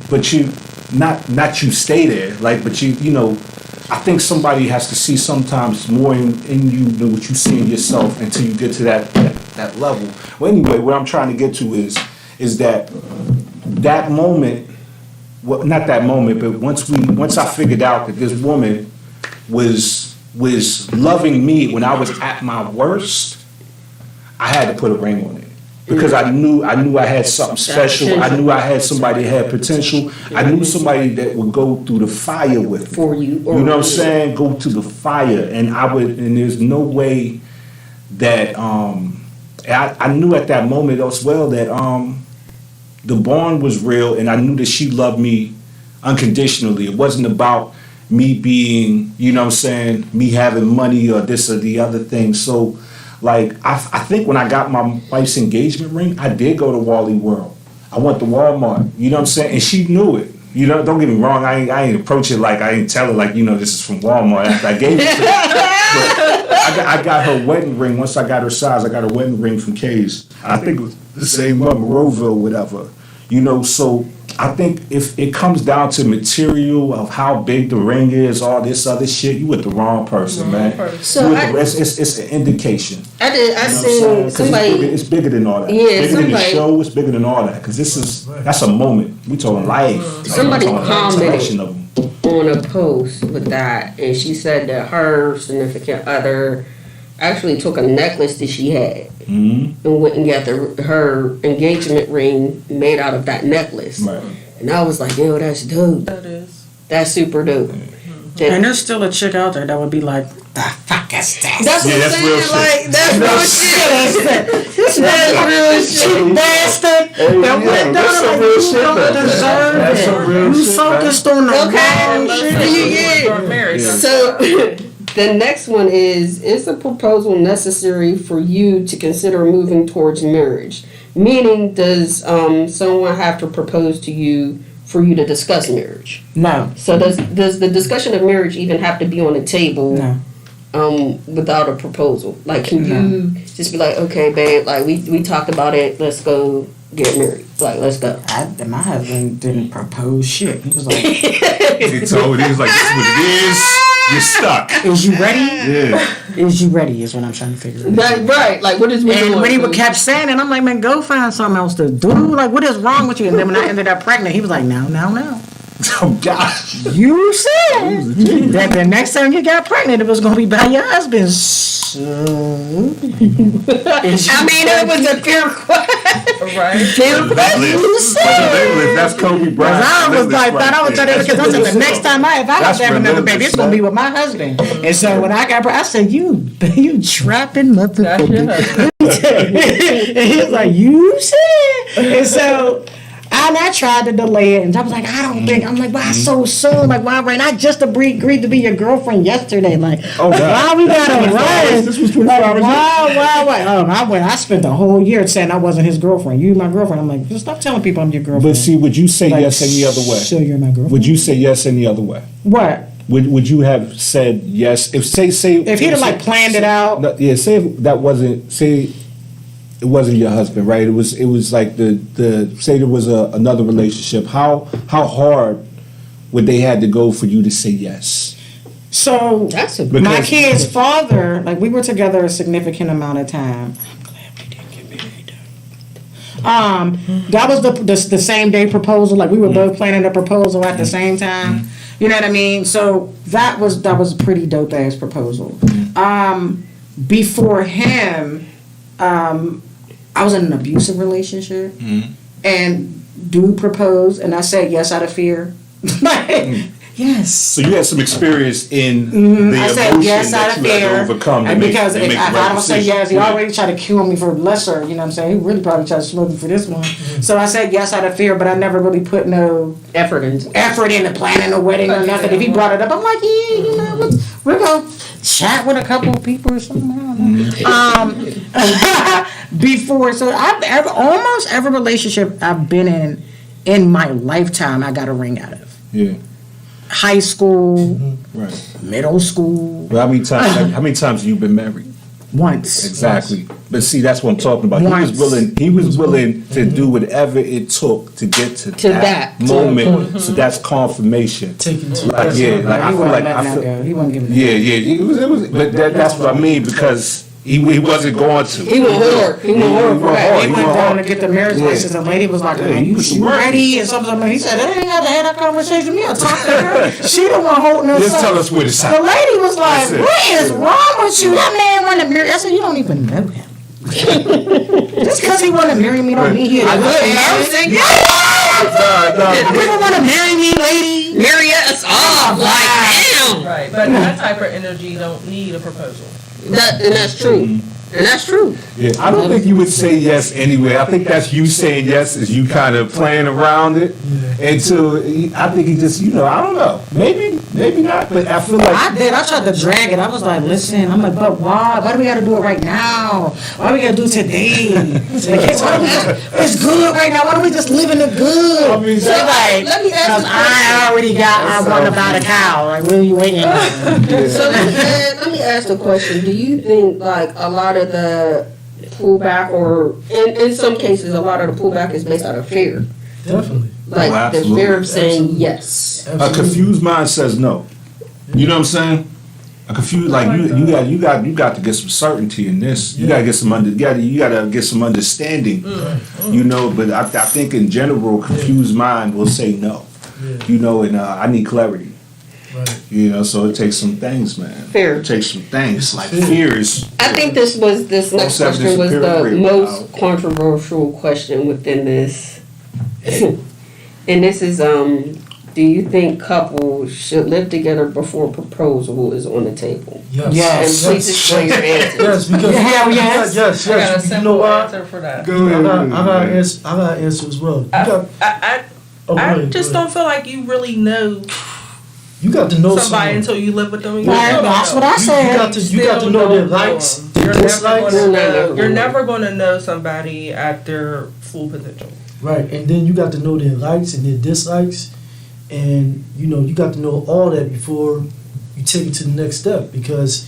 But you, not you stay there. Like, but you know, I think somebody has to see sometimes more in you than what you see in yourself until you get to that level. Well, anyway, what I'm trying to get to is that moment. Well, not that moment, but once I figured out that this woman was loving me when I was at my worst, I had to put a ring on it because I knew I had something special. I knew I had somebody that had potential. I knew somebody that would go through the fire with me. For you. You know what I'm saying? Go to the fire, and and there's no way that I knew at that moment as well that the bond was real, and I knew that she loved me unconditionally. It wasn't about me being, you know what I'm saying, me having money or this or the other thing. So, like, I think when I got my wife's engagement ring, I did go to Wally World. I went to Walmart, you know what I'm saying? And she knew it. You know, don't get me wrong, I ain't approach it like, I ain't tell her like, you know, this is from Walmart after I gave it to her. But I got her wedding ring. Once I got her size, I got her wedding ring from K's. I think it was the same one, Monroeville, whatever. You know, so I think if it comes down to material of how big the ring is, all this other shit, you with the wrong person, man. So it's an indication. I You know what I'm seen saying? 'Cause somebody. it's bigger than all that. Yeah, It's bigger than the somebody- show. It's bigger than all that. Because that's a moment. We talking life. Somebody We talking commented. selection of them. On a post with that, and she said that her significant other actually took a necklace that she had Mhm. and went and got her engagement ring made out of that necklace. Right. And I was like, yo, that's dope. That is. That's super dope. And there's still a chick out there that would be like, the fuck is that? That's what Yeah, I'm that's saying. real shit. Like, that's real shit. This real shit bastard. That went that's down some like real you shit, don't man. deserve That's it. some real You shit, focused on the Okay. wrong shit. Yeah. So the next one is the proposal necessary for you to consider moving towards marriage? Meaning, does someone have to propose to you for you to discuss marriage? No, So does the discussion of marriage even have to be on the table no. without a proposal? Like, can you just be like, okay, babe, like we talked about it, let's go get married. Like, let's go. My husband didn't propose shit. He was like, He told me, he was like, this is what it is. You're stuck. is you ready? Yeah. Is you ready is what I'm trying to figure out. Right. Like, what is we And doing? when he would kept saying it, I'm like, man, go find something else to do. Like, what is wrong with you? And then when I ended up pregnant, he was like, no. Oh, God. You said that the next time you got pregnant, it was going to be by your husband. So, I mean, it was a pure question. Right. you said. That's Kobe Bryant. I was like, I was telling you because I said the next time if I have That's to have another relentless, baby, it's gonna man. be with my husband. And so when I got, I said, you trapping That's your motherfucker. husband. And he was like, you said. And so I tried to delay it, and I was like, I don't think. I'm like, why so soon? Like, why right? I just agreed to be your girlfriend yesterday. Like, Oh, God. why we gotta run? This was 24 Like, hours why? I spent the whole year saying I wasn't his girlfriend. You my girlfriend. I'm like, just stop telling people I'm your girlfriend. But see, would you say Like, yes any other way? So you're my girlfriend. Would you say yes any other way? What? Would you have said yes if say If he'd have like planned it out? No, yeah, say if that wasn't it wasn't your husband, right? It was like the say there was another relationship. How hard would they had to go for you to say yes? So That's a my Because- kid's father, like we were together a significant amount of time. I'm glad we didn't get married. That was the same day proposal. Like we were both planning a proposal at the same time. You know what I mean? So that was a pretty dope ass proposal. Before him, I was in an abusive relationship, and dude proposed, and I said yes out of fear. Yes. So you had some experience in the I said emotion yes out that of you had to fear. overcome to And make, because to if make I the right don't say decision. yes, he Yeah. already tried to kill me for lesser, you know what I'm saying? He really probably tried to slow me for this one. So I said yes out of fear, but I never really put no Effort into it. effort into planning a wedding or nothing. If he brought it up, I'm like, yeah, you know, we're going to chat with a couple of people or something. I don't know. Before, so almost every relationship I've been in my lifetime, I got a ring out of. Yeah. High school, Right. middle school, But how many times have you been married? once. Exactly. But see, that's what I'm talking about. Once. He was willing to do whatever it took to get to that that. moment. So that's confirmation. Taking to Like, yeah, like I He feel wasn't like letting I that feel. go. He wasn't giving it. Yeah, it was, but that's what I mean because he wasn't going to. He went hard. He went hard for hard. that. He went down to get the marriage Yeah. license. The lady was like, Yeah, "Are he you put the work ready?" And something. He said, "I ain't got to have that conversation with me. I talked to her. She the one holding us Just up." tell us where to The sign. lady was like, That's it. "What is wrong with you? That man want to marry." I said, "You don't even know him." Just because he want to marry me don't mean he a good person. People want to marry me, lady. Marry us off. Like, damn. Right, but that type of energy don't need a proposal. And that's true. And that's true. Yeah, I don't think you would say yes anyway. I think that's you saying yes is you kind of playing around it. Until I think he just, I don't know. Maybe not. But I feel like I did. I tried to drag it. I was like, listen, I'm like, but why? Why do we got to do it right now? Why we got to do it today? Like, why do we it's good right now. Why don't we just live in the good? I mean, So like, let me ask because you I already got, I want to buy the cow. Like, what are you waiting on? So let me ask the question. Do you think like a lot of the pullback, or in some cases a lot of the pullback is based out of fear? Definitely. Like Oh, the absolutely. fear of saying yes. a confused mind says no. You know what I'm saying? A confused, like you got to get some certainty in this. You got to get some you got to get some understanding. But I think in general, a confused mind will say no. Yeah. And I need clarity. Right. So it takes some things, man. Fear. It takes some things. Like fear is. I think this next Most question was superior the rate. most controversial question within this. And this is do you think couples should live together before proposal is on the table? Yes. Yes. And please explain your answer. Yes, because Hell yes. yes. I got a You know simple why? answer for that. I got an answer as well. I just don't feel like you really know You got to know somebody someone. until you live with them. Right, that's what I You said. got to know their likes, their dislikes. You're never going to know somebody at their full potential. Right, and then you got to know their likes and their dislikes, and you got to know all that before you take it to the next step, because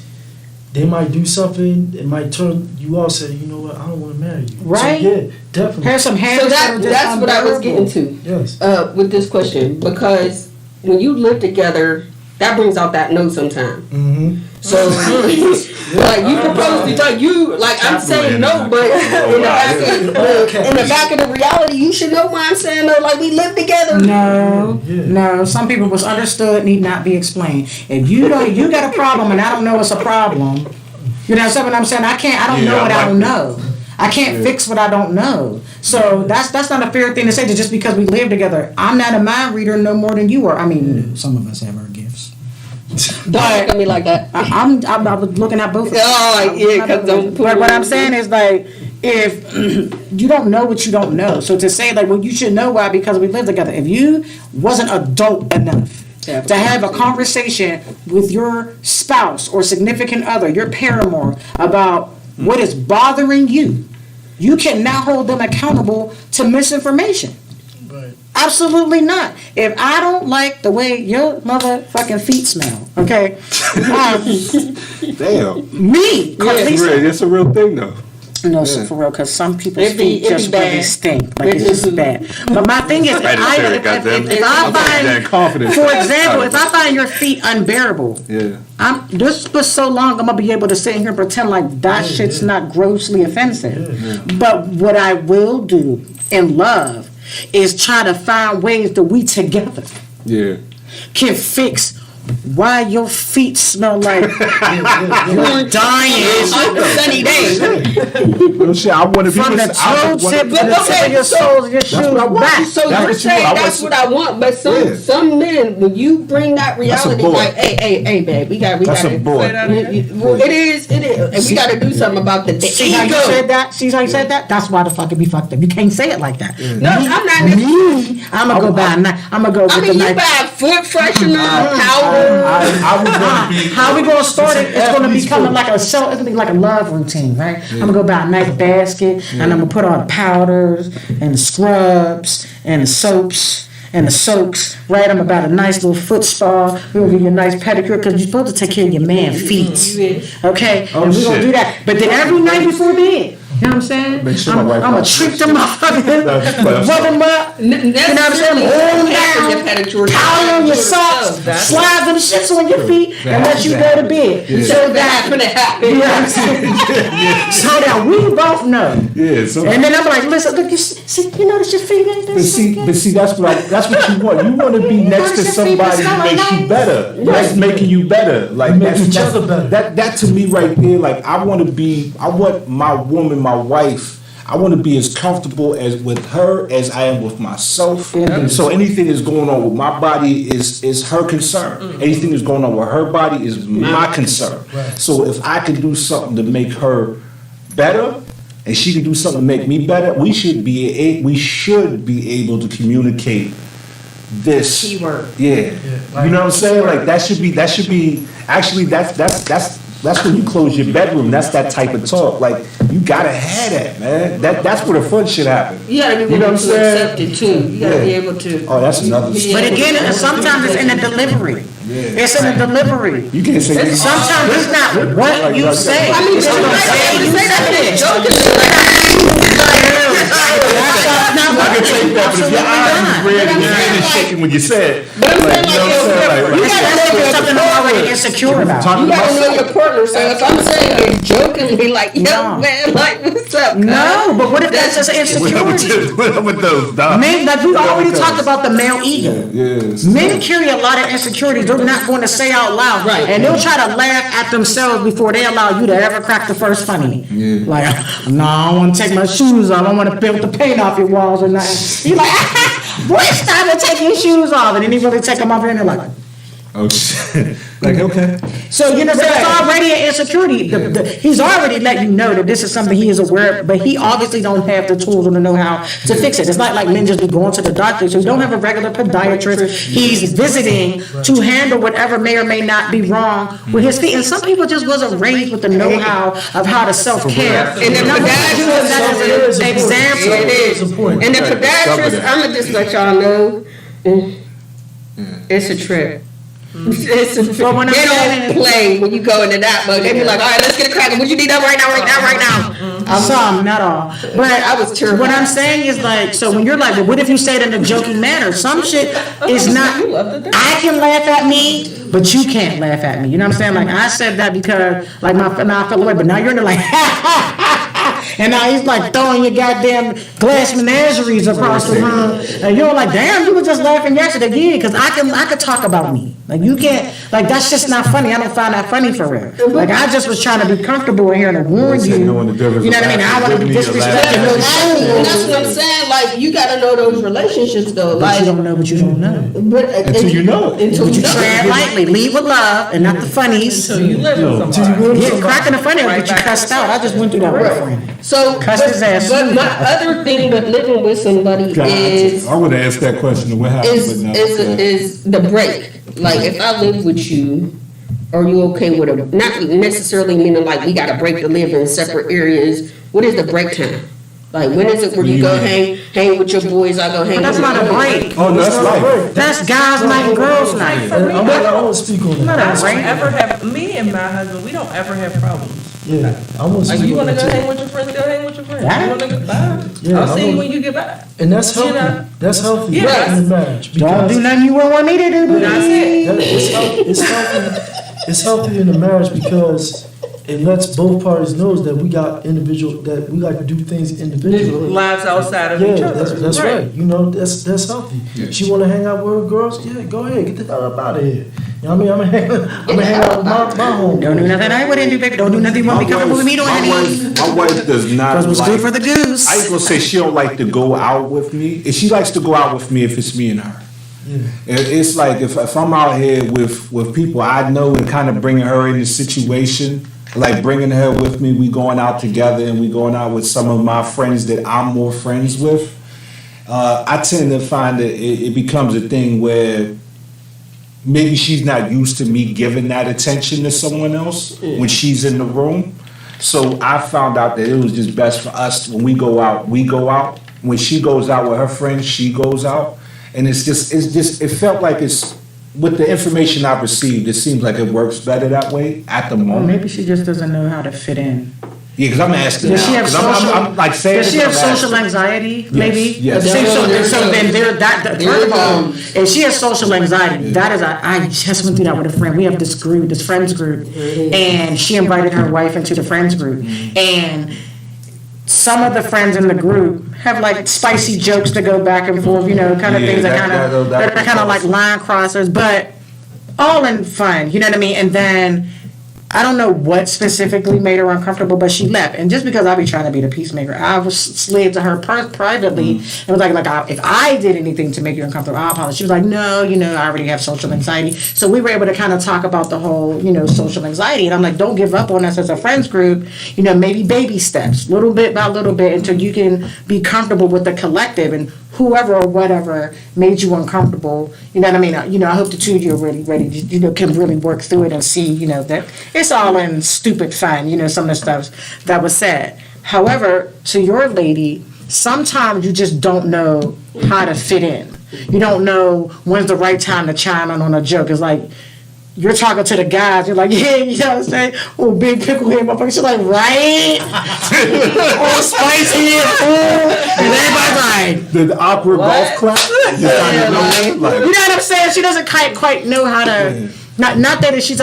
they might do something, it might turn you off. Say, you know what, I don't want to marry you. Right. So, yeah, definitely. Here's some hands. So that's what I was getting to Yes. with this question, because when you live together, that brings out that no sometime. Mm-hmm. So like you propose to tell you, like I'm saying no, but in the back of the reality, you should know why I'm saying no. Like we live together. No. Some people was understood need not be explained. If you got a problem and I don't know it's a problem, you know what I'm saying? I don't know what I don't know. I can't fix what I don't know. So that's not a fair thing to say that just because we live together. I'm not a mind reader no more than you are. I mean, some of us have our gifts. Don't look at me like that. I was looking at both of them. Oh, yeah, 'cause don't put But what I'm saying is like, if you don't know what you don't know, so to say like, well, you should know why because we live together. If you wasn't adult enough to have a conversation with your spouse or significant other, your paramour, about what is bothering you, you cannot hold them accountable to misinformation. Right. Absolutely not. If I don't like the way your motherfucking feet smell, okay? Damn. Me, Carlisa. That's a real thing though. No, so for real, because some people's It be feet just really bad. stink. Like it's just bad. But my thing is, if I find, for example, if I find your feet unbearable, this was so long, I'm gonna be able to sit here and pretend like that shit's not grossly offensive. But what I will do in love is try to find ways that we together can fix why your feet smell like you're dying Sunny day. Real shit, I want to be from the with- I toe would wanna- tip to the tip of your soles, your shoes what I want. back. So That's you're what you saying want. I that's want what I want, but Yeah. some men, when you bring that That's a reality, boy. like, hey, babe, we got That's a to. boy. Well, it is, and we got to do something about the See how you ego. said that? See how you said that? That's why the fuck it be fucked up. You can't say it like that. No, I'm not. Me, I'm gonna go buy a knife. I'm gonna go I get mean, the you knife. buy foot freshener, powder. I would want to be. How we gonna start it? It's gonna athlete's become foot. like it's gonna be like a love routine, right? I'm gonna go buy a nice basket and I'm gonna put all the powders and the scrubs and the soaps and the soaks, right? I'm gonna buy a nice little foot spa. We're gonna give you a nice pedicure because you're supposed to take care of your man feet. Okay? Oh, and we're gonna shit. do that. But then every night before bed, you know what I'm saying? Make sure my wife I'm gonna watches treat them motherfuckers, That's- rub them up, you know what I'm saying? Hold them down, towel on your socks, slide them shits on your feet, and let you go to bed. So that, That's gonna happen. you know what I'm saying? So that we both know. Yeah, so. And then I'm like, listen, look, you see, you notice your feet ain't this. But see, that's what you want. You want to be next to somebody who makes you better. That's making you better. Like Make that's, each other better. That to me right there. Like I want my woman, my wife. I want to be as comfortable as with her as I am with myself. So anything that's going on with my body is her concern. Anything that's going on with her body is my concern. So if I can do something to make her better, and she can do something to make me better, we should be able to communicate this. Keyword. Yeah. You know what I'm saying? Like that should be actually that's when you close your bedroom. That's that type of talk. Like you gotta have that, man. That's where the fun shit happens. You gotta be You know able what I'm to saying? accept it too. You gotta Yeah. be able to. Oh, that's another. But again, sometimes it's in the delivery. It's in the delivery. You can't say Sometimes it's not what you say. I mean, It's you what might be able to say that you in a say. joking. That's not I can take that, but if your eyes is red and your hand is shaking when you say it, like, you know what I'm saying? You Like, gotta That's know something I'm already insecure about. talking You gotta about know your partner. So if I'm saying it jokingly, like, yo, No. man, like, what's up? No, but what if that's just what up insecurity? with those, dog? Men, like we already talked about the male ego. Yes. Men carry a lot of insecurities they're not going to say out loud. Right. And they'll try to laugh at themselves before they allow you to ever crack the first funny. Yeah. Like, no, I don't want to take my shoes off. I don't want to peel the paint off your walls or nothing. You're like, boy, it's time to take your shoes off. And then he really take them off and they're like, Oh shit. Like okay. so, you know, so it's already an insecurity. He's already letting you know that this is something he is aware of, but he obviously don't have the tools or the know-how to fix it. It's not like men just be going to the doctor. So he don't have a regular podiatrist. He's visiting to handle whatever may or may not be wrong with his feet. And some people just wasn't raised with the know-how of how to self-care. And the podiatrist, That's an example. it is. And the podiatrist, I'm gonna just let y'all know, it's a trip. It's a trip. But when I'm They saying- don't play when you go into that mode. They be like, all right, let's get it cracking. What you need that right now? Some, not all. But I was terrified. what I'm saying is like, so when you're like, well, what if you say it in a joking manner? Some shit is not, I can laugh at me, but you can't laugh at me. You know what I'm saying? Like, I said that because, like, now I fell away, but now you're in there like, and now he's like throwing your goddamn glass menageries across the room. And you're like, damn, you were just laughing yesterday. Yeah, because I could talk about me. Like, you can't, like, that's just not funny. I don't find that funny for real. Like, I just was trying to be comfortable in here and warn you. You know what I mean? I want to be disrespecting those And that's what I'm saying. Like, you gotta know those relationships though. But Like, you don't know what you don't know. but Until you know it. Until But you you know tread it. lightly. Lead with love and not the funnies. Until you live with somebody. Yeah, cracking the funny will get you cussed out. I just went through that with a friend. So, Cuss his ass. but my other thing with living with somebody is I would ask that question. What happened? is the break. Like, if I live with you, are you okay with a, not necessarily meaning like we gotta break to live in separate areas. What is the break time? Like, when is it where you go hang with your boys, I go hang But that's with not my a boys? break. Oh, no, that's life. That's guys' night and girls' night. And I'm gonna speak on Not that. a break. Ever have, me and my husband, we don't ever have problems. Yeah, I want to Like, speak you on wanna that go too. hang with your friends, go hang with your friends. Yeah. You wanna go, bye. Yeah, I'll see I you want- when you get back. And that's You healthy. know? That's healthy Yes. in the marriage Don't because do nothing you wouldn't want me to do. That's it. it's healthy. It's healthy in the marriage because it lets both parties know that we got individual, that we like to do things individually. Lives outside of Yeah, each other. that's right. You know, that's healthy. She want to hang out with her girls? Yeah, go ahead, get the hell up out of here. You know what I mean? I'm gonna hang out with my home. Don't do nothing I wouldn't do, baby. Don't do nothing you won't be comfortable with me doing, honey. My wife does not Because what's like, good for the goose. I ain't gonna say she don't like to go out with me. If she likes to go out with me if it's me and her. It's like if I'm out here with people I know and kind of bringing her in the situation, like bringing her with me, we going out together and we going out with some of my friends that I'm more friends with. I tend to find that it becomes a thing where maybe she's not used to me giving that attention to someone else when she's in the room. So I found out that it was just best for us when we go out, we go out. When she goes out with her friends, she goes out. And it felt like it's, with the information I've received, it seems like it works better that way at the Or moment. maybe she just doesn't know how to fit in. Yeah, because I'm asking Does she now. have 'Cause social? I'm like saying Does she this, have I'm social asking. anxiety? Maybe. yes. See, so then There first of all, if she has social anxiety, that is I just went through that with a friend. We have this group, this friends group, and she invited her wife into the friends group, and some of the friends in the group have like spicy jokes to go back and forth, kind of Yeah, things that that are kind of like line crossers, but all in fun. You know what I mean? And then I don't know what specifically made her uncomfortable, but she left. And just because I be trying to be the peacemaker, I was slid to her privately and was like, if I did anything to make you uncomfortable, I apologize. She was like, no, I already have social anxiety. So we were able to kind of talk about the whole, social anxiety. And I'm like, don't give up on us as a friends group. Maybe baby steps, little bit by little bit, until you can be comfortable with the collective and whoever or whatever made you uncomfortable. You know what I mean? I hope the two of you are really ready to, can really work through it and see, that it's all in stupid fun, some of the stuff that was said. However, to your lady, sometimes you just don't know how to fit in. You don't know when's the right time to chime in on a joke. It's like, you're talking to the guys, you're like, yeah, you know what I'm saying? Oh, big pickle here, motherfucker. She's like, right? All spicy and full. And everybody's like, The opera golf clap. You kinda know that? Like, you know what I'm saying? She doesn't quite know how to. Not that she's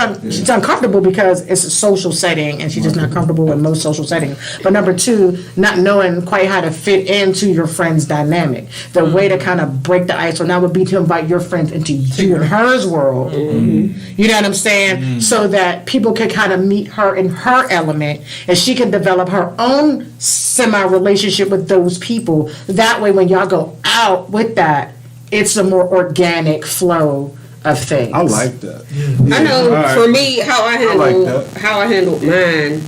uncomfortable because it's a social setting and she's just not comfortable in most social settings. But number two, not knowing quite how to fit into your friend's dynamic. The way to kind of break the ice, or now would be to invite your friends into you and hers world. You know what I'm saying? So that people can kind of meet her in her element and she can develop her own semi-relationship with those people. That way when y'all go out with that, it's a more organic flow of things. I like that. I know all right. for me how I like handled mine,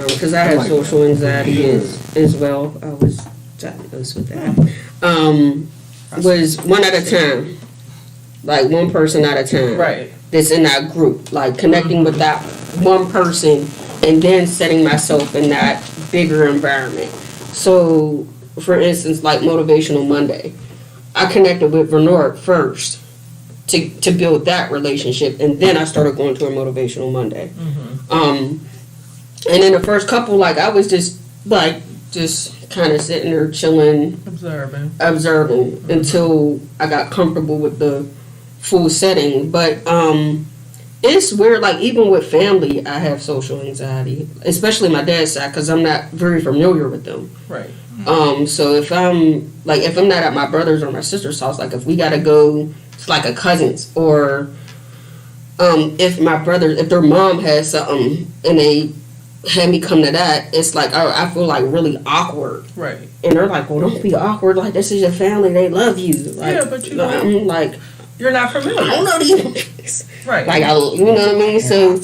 because I have like social anxiety as well. I was diagnosed with that. Was one at a time, like one person at a time. Right. That's in that group, like connecting with that one person, and then setting myself in that bigger environment. So, for instance, like Motivational Monday, I connected with Vernord first. To build that relationship, and then I started going to a Motivational Monday. And in the first couple, like I was just kind of sitting there chilling, observing until I got comfortable with the full setting. But it's weird, like even with family, I have social anxiety, especially my dad's side, because I'm not very familiar with them. Right. So if I'm not at my brother's or my sister's house, like if we gotta go to like a cousin's, or if their mom has something and they had me come to that, it's like I feel like really awkward. Right. And they're like, well, don't be awkward. Like, this is your family. They love you. Like, Yeah, but you know- I'm like, You're not I don't familiar. know these niggas. Right. Like, you know what I mean? So,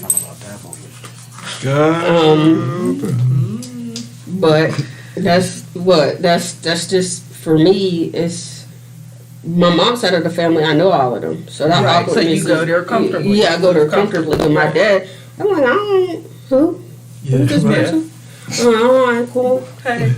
but that's just, for me, it's, my mom's side of the family, I know all of them. So that Right, so awkwardness you go is- there comfortably. Yeah, I go there comfortably. But my dad, I'm like, who? Who's this Yeah. person? Oh, all right, cool. Hey.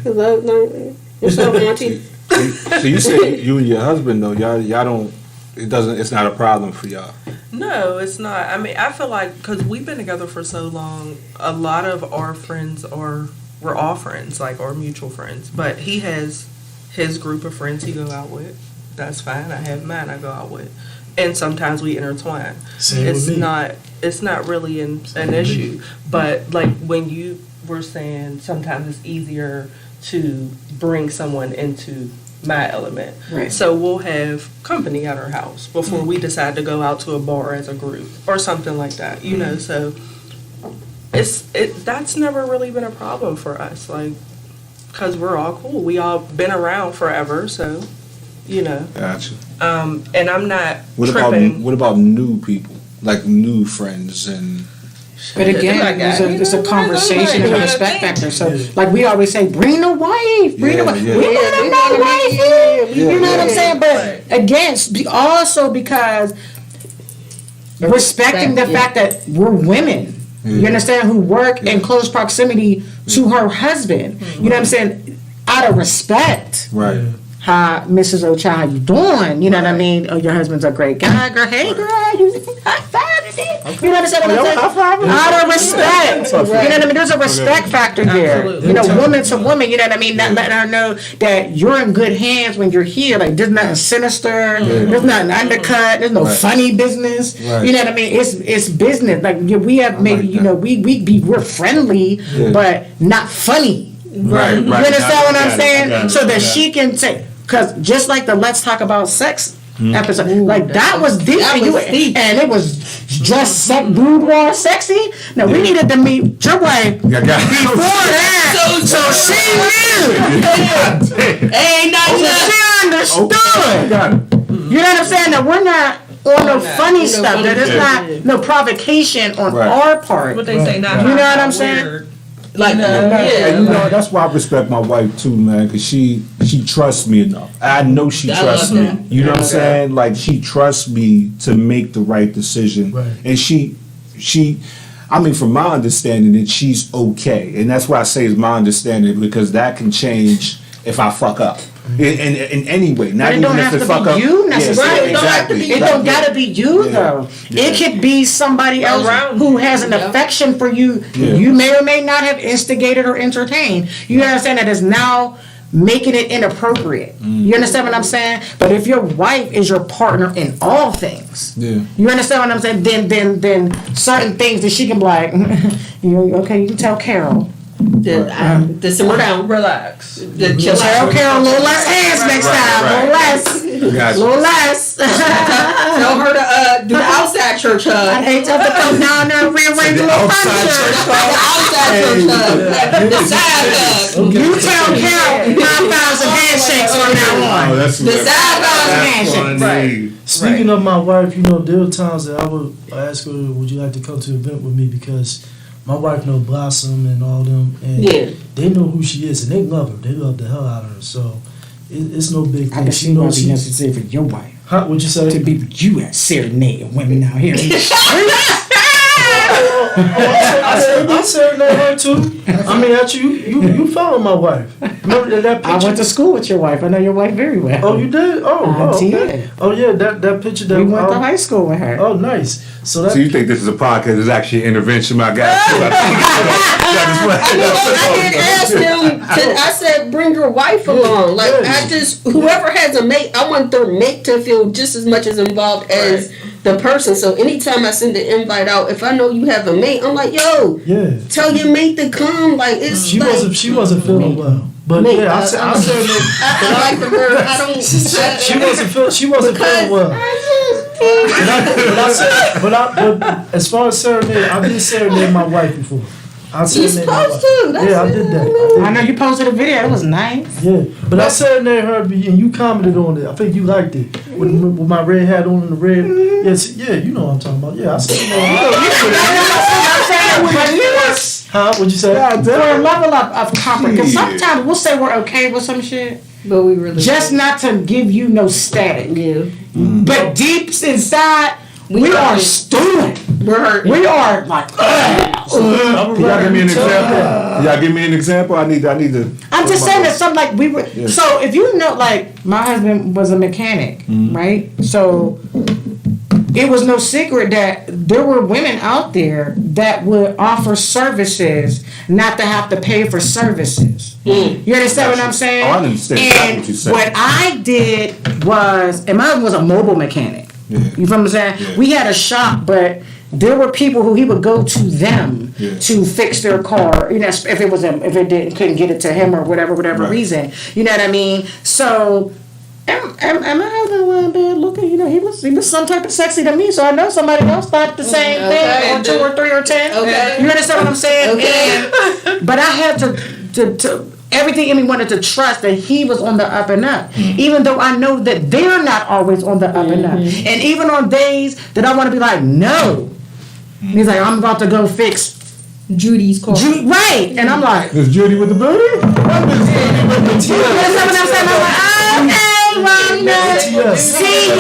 What's up, auntie? So you say you and your husband though, y'all don't. It's not a problem for y'all. No, it's not. I mean, I feel like because we've been together for so long, a lot of our friends we're all friends, like our mutual friends. But he has his group of friends he go out with. That's fine. I have mine I go out with, and sometimes we intertwine. Same with me. It's not really an issue. But like when you were saying, sometimes it's easier to bring someone into my element. Right. So we'll have company at our house before we decide to go out to a bar as a group or something like that, you know, so that's never really been a problem for us, like, because we're all cool. We all been around forever, so, you know. Gotcha. And I'm not What tripping. about new people, like new friends and? But again, it's a conversation and a respect factor. So, like we always say, bring the wife, bring the wife. Yeah. We want to know wife. You know what I'm saying? But again, also because respecting the fact that we're women. You understand? Who work in close proximity to her husband. You know what I'm saying? Out of respect. Right. Hi, Mrs. Ocha, how you doing? You know what I mean? Oh, your husband's a great guy, girl. Hey, girl, you high five it. You know what I'm saying? Out of respect. You know what I mean? There's a respect factor there. Absolutely. You know, woman to woman. You know what I mean? Not letting her know that you're in good hands when you're here. Like, there's nothing sinister. There's nothing undercut. There's no funny business. Right. You know what I mean? It's business. Like, we have maybe, you know, we're friendly, but not funny. Right. You understand what I'm saying? So that she can take, because just like the Let's Talk About Sex episode, like that was deep, and it was just boudoir sexy. No, we needed to meet your wife before that, so she knew. Ain't nothing. So she understood. You know what I'm saying? That we're not on no funny stuff. That it's not no provocation on our part. What they say, not You know what I'm saying? weird. Like, And you know, that's why I respect my wife too, man, because she trusts me enough. I know she trusts me. that. You know what I'm saying? Like, she trusts me to make the right decision. Right. And she, I mean, from my understanding, that she's okay. And that's why I say it's my understanding, because that can change if I fuck up. In any way. Not But it even don't if have it to fuck be up. you necessarily. Yeah, exactly. It don't gotta be you though. It could be somebody else Around who has an affection for you. You may or may not have instigated or entertained. You understand that is now making it inappropriate. You understand what I'm saying? But if your wife is your partner in all things, you understand what I'm saying? Then certain things that she can be like, okay, you can tell Carol. The simmer down. Relax. The chill Tell out. Carol a little less hands next time. A little less. Gotcha. A little less. Tell her to do the outside church I hug. hate to have to come down there and rearrange a little furniture. The outside church hug. The side hug. You tell Carol 5,000 handshakes from now on. That's The side hug. Handshake. Speaking of my wife, you know, there were times that I would ask her, would you like to come to an event with me? Because my wife know Blossom and all them, and they know who she is, and they love her. They love the hell out of her. So it's no big I thing. can She see why knows it'd be she. necessary for your wife Huh? What'd you say? to be with you at serenading women out here. I serenade her too. I mean, actually, you follow my wife. Remember that I picture? went to school with your wife. I know your wife very well. Oh, you did? Oh, I okay. did. Oh, yeah, that picture that We went to high school with her. Oh, nice. So that. So you think this is a podcast? It's actually an intervention, my guy. I didn't ask them. I said, bring your wife along. Like, I just, whoever has a mate, I want their mate to feel just as much as involved as the person. So anytime I send the invite out, if I know you have a mate, I'm like, yo, tell your mate to come. Like, it's She like, wasn't feeling well. But mate, yeah, I serenade. I like the word. I don't. She wasn't feeling well. But as far as serenade, I did serenade my wife before. You're supposed to. Yeah, I did that. I know you posted a video. It was nice. Yeah, but I serenaded her and you commented on it. I think you liked it with my red hat on and the red. Yes, yeah, you know what I'm talking about. Yeah, I serenaded. Huh? What'd you say? For a level of comfort. Because sometimes we'll say we're okay with some shit, But we really just not to give you no static. Yeah. But deep inside, we are stewing. We're hurt. We are like, Can y'all give me an example? Y'all give me an example? I need to. I'm just saying that something like we were. So if you know, like my husband was a mechanic, right? So it was no secret that there were women out there that would offer services not to have to pay for services. You understand what I'm saying? Oh, I understand exactly what you're saying. What I did was, and mine was a mobile mechanic. You feel what I'm saying? We had a shop, but there were people who he would go to them Yeah. to fix their car. You know, if it was if it didn't couldn't get it to him or whatever Right. reason. You know what I mean? So. Am I the one bad looking? You know, he was some type of sexy to me, so I know somebody else thought the same thing, or 2 or 3 or 10. Okay. You understand what I'm saying? Okay. And- but I had to everything in me wanted to trust that he was on the up and up, even though I know that they're not always on the up and up. And even on days that I want to be like, no, he's like, I'm about to go fix Judy's car. right, and I'm like, Is Judy with the booty? you understand what I'm saying? I'm like, okay. Wanda, see you. Or,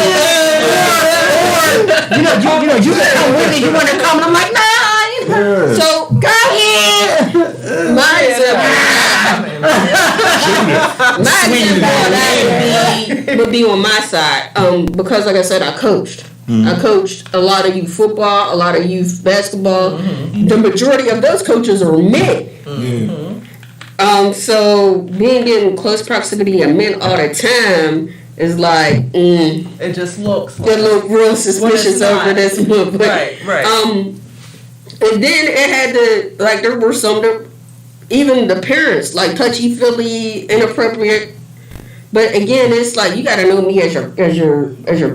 you can come with me. You want to come? And I'm like, nah. Yeah. So Go ahead. my example would be on my side. Because like I said, I coached. I coached a lot of youth football, a lot of youth basketball. The majority of those coaches are men. Yeah. So being in close proximity of men all the time is like, It just looks they look real suspicious not. over this one. But, Right. and then it had to, like, there were some that, even the parents, like, touchy-feely, inappropriate. But again, it's like, you gotta know me as your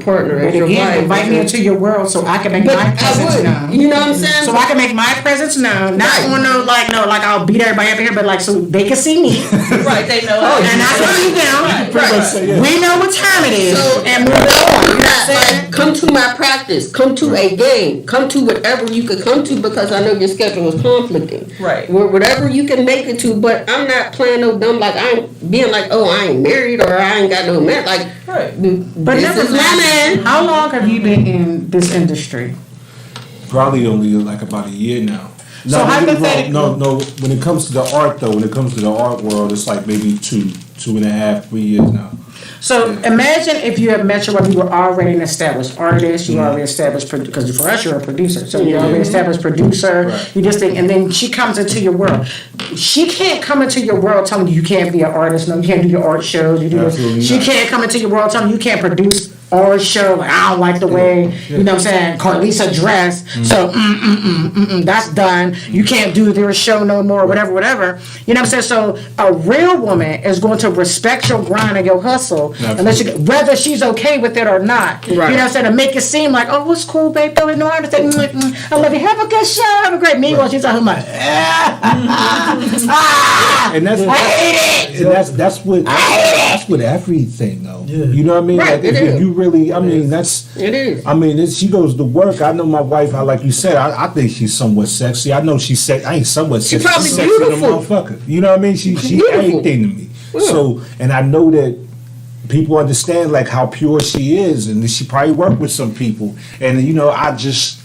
partner, as But your again, wife. invite me into your world so I can make But my presence I would, known. you know what I'm saying? So I can make my presence known. Not Right. on no like I'll beat everybody up here, but like so they can see me. right. They know. And I put you down. Right. We know what time it is. So, and move on. You know what I'm Not saying? like, come to my practice, come to a game, come to whatever you could come to because I know your schedule is conflicting. Right. Whatever you can make it to, but I'm not playing no dumb like I'm being like, oh, I ain't married or I ain't got no man. Like, Right. But this never is my man. How long have you been in this industry? Probably only like about a year now. So don't get me wrong. hypothetically- No. When it comes to the art, though, when it comes to the art world, it's like maybe 2.5, 3 years now. So imagine if you had met your wife, you were already an established artist, you already established, because for us you're a producer, so you're already established producer, Right. you just think, and then she comes into your world. She can't come into your world telling you you can't be an artist, no, you can't do your art shows, you do Absolutely this. She not. can't come into your world telling you you can't produce art show, like I don't like the way, you know what I'm saying, Carlisa dressed, so that's done. You can't do their show no more, whatever. You know what I'm saying? So a real woman is going to respect your grind and your hustle, unless you, whether she's okay with it or not. You know what I'm saying? To make it seem like, oh, what's cool, babe? Billy, no, I understand. I love you. Have a good show. Have a great. Meanwhile, she's out here like, And that's I hate it. and that's with everything though. Yeah. You know what I mean? Right, Like it if is. you really, I mean, that's. It is. I mean, she goes to work. I know my wife. Like you said, I think she's somewhat sexy. I know she's sexy. I ain't somewhat sexy. probably She's sexy than a beautiful. motherfucker. You know what I mean? She Beautiful. everything to me. So, and I know that people understand like how pure she is, and she probably worked with some people. And you know, I just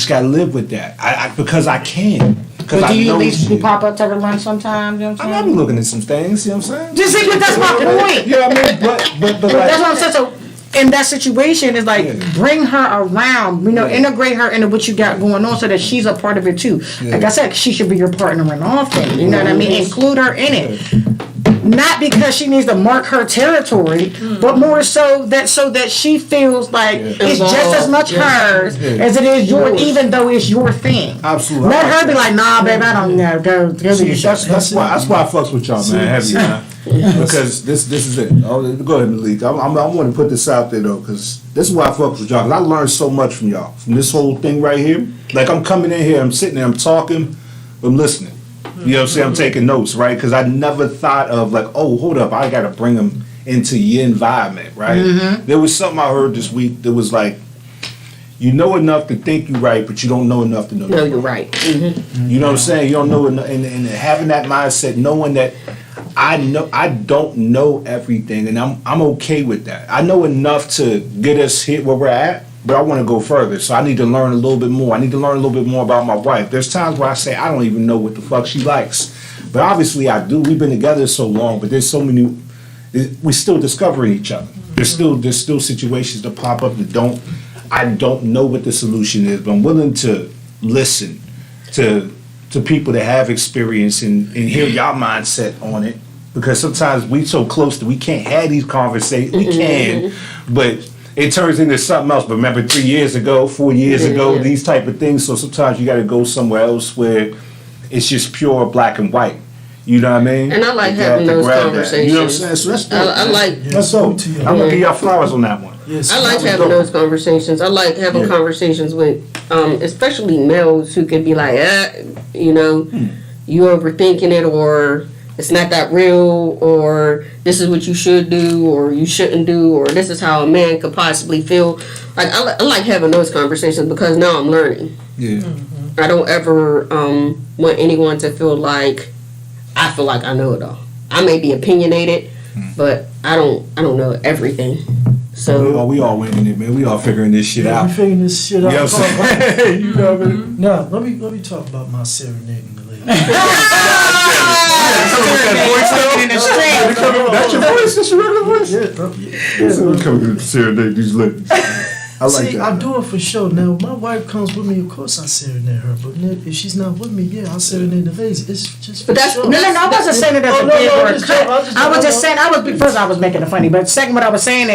gotta live with that. I because I can. Because But I do you know at least she- pop up to the lunch sometimes? You know what I I'm might saying? be looking at some things. You know what I'm saying? Just see, but that's my point. You know what I mean? But That's like, what I'm saying. So in that situation, it's like Yeah. bring her around. You know, integrate her into what you got going on, so that she's a part of it too. Like I said, she should be your partner in all things. You know what I mean? Include her in it. Not because she needs to mark her territory, but more so that she feels like it's just as much hers as it is yours, even though it's your thing. Absolutely. Let her be like, nah, babe, I don't know. Go do your shit. that's why I fucks with y'all, man. Heavy, man. Because this is it. Oh, go ahead, Malik. I want to put this out there though, because this is why I fucks with y'all. Because I learned so much from y'all, from this whole thing right here. Like I'm coming in here, I'm sitting there, I'm talking, I'm listening. You know what I'm saying? I'm taking notes, right? Because I never thought of like, oh, hold up, I got to bring them into your environment, right? There was something I heard this week that was like, you know enough to think you're right, but you don't know enough to know No, you're you're right. Mm-hmm. You know what I'm saying? You don't know enough, and having that mindset, knowing that I don't know everything, and I'm okay with that. I know enough to get us here where we're at, but I want to go further. So I need to learn a little bit more. I need to learn a little bit more about my wife. There's times where I say I don't even know what the fuck she likes, but obviously I do. We've been together so long, but there's so many. We're still discovering each other. There's still situations that pop up that I don't know what the solution is, but I'm willing to listen to people that have experience and hear y'all mindset on it, because sometimes we so close that we can't have these conversations. We can, but it turns into something else. But remember, 3 years ago, 4 years ago, these type of things. So sometimes you got to go somewhere else where it's just pure black and white. You know what I mean? And I like You have having to those grab that. conversations. You know what I'm saying? So that's dope. I like. That's dope. I'm gonna give y'all flowers on that one. Yes, I like was having dope. those conversations. I like having Yeah. conversations with, especially males who can be like, you overthinking it, or it's not that real, or this is what you should do, or you shouldn't do, or this is how a man could possibly feel. Like I like having those conversations because now I'm learning. Yeah. I don't ever want anyone to feel like I feel like I know it all. I may be opinionated, but I don't know everything. So We all winning it, man. We all figuring this shit Yeah, out. we figuring this shit out. You know what I'm saying? You know what I mean? Now, let me talk about my serenading the lady. That's your voice? That's your regular voice? Yeah. Coming to serenade these ladies. I like See, that. I do it for sure. Now, my wife comes with me, of course I serenade her. But if she's not with me, yeah, I'll serenade the ladies. It's just for But that's- sure. No, I wasn't saying it as a Oh, no, big no, or a I'm just cut. joking, I'm just I was joking. just saying, first I was making it funny, but second what I was saying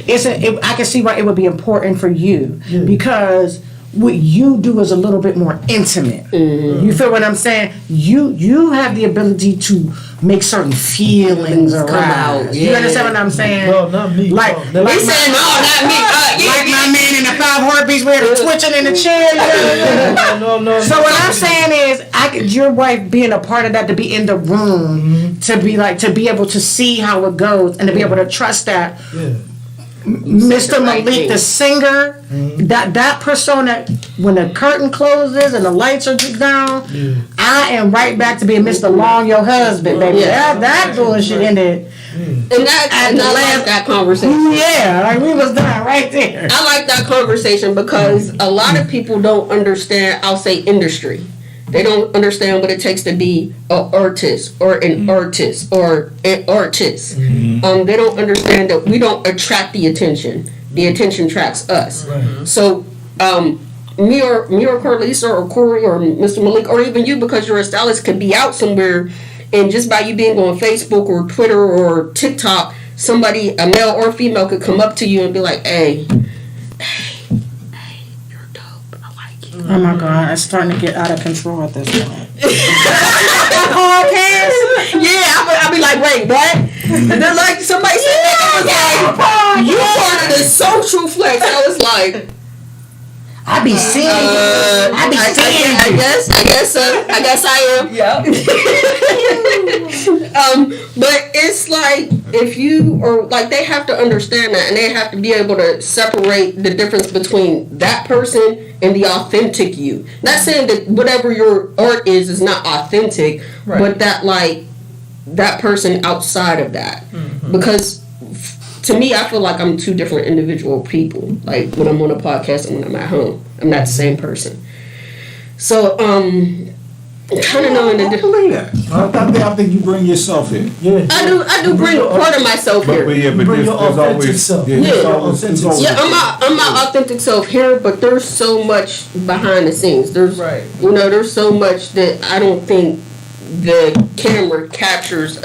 is, I can see why it would be important for you, Yeah. because what you do is a little bit more intimate. Mm-hmm. You feel what I'm saying? You have the ability to make certain feelings Come around. out, You yeah. understand what I'm saying? No, not me. Like, No, like he said no, not me. like my man in the 5 heartbeats where the twitching in the chair. no. So what I'm saying is, your wife being a part of that, to be in the room, to be able to see how it goes, and to be able to trust that Yeah. Mr. right Malik, thing. the singer, that persona, when the curtain closes and the lights are down, Yeah. I am right back to being Mr. Long, your husband, baby. Yeah. That bullshit ended. And I like that conversation. Yeah, like we was done right there. I like that conversation because a lot of people don't understand, I'll say, industry. They don't understand what it takes to be an artist or an artist or an artist. They don't understand that we don't attract the attention. The attention attracts us. Right. So me or Carlisa or Corey or Mr. Malik or even you, because you're a stylist, could be out somewhere, and just by you being on Facebook or Twitter or TikTok, somebody, a male or female, could come up to you and be like, hey, you're dope. I like you. Oh my God, it's starting to get out of control at this point. Yeah, I'll be like, wait, what? And then like somebody said that, I was like, you part of the social flex. I was like, I be seeing you. I be seeing I you. guess so. I guess I am. Yeah. But it's like, if you, or like, they have to understand that, and they have to be able to separate the difference between that person and the authentic you. Not saying that whatever your art is not authentic, Right. but that, like, that person outside of that. Because to me, I feel like I'm two different individual people. Like, when I'm on a podcast and when I'm at home, I'm not the same person. So, kind of knowing the I difference. believe that. I think you bring yourself in. Yeah. I do bring part of myself But here. yeah, but Bring there's your always authentic self. there's Yeah. always- there's always- Yeah, I'm my authentic self here, but there's so much behind the scenes. There's, Right. there's so much that I don't think the camera captures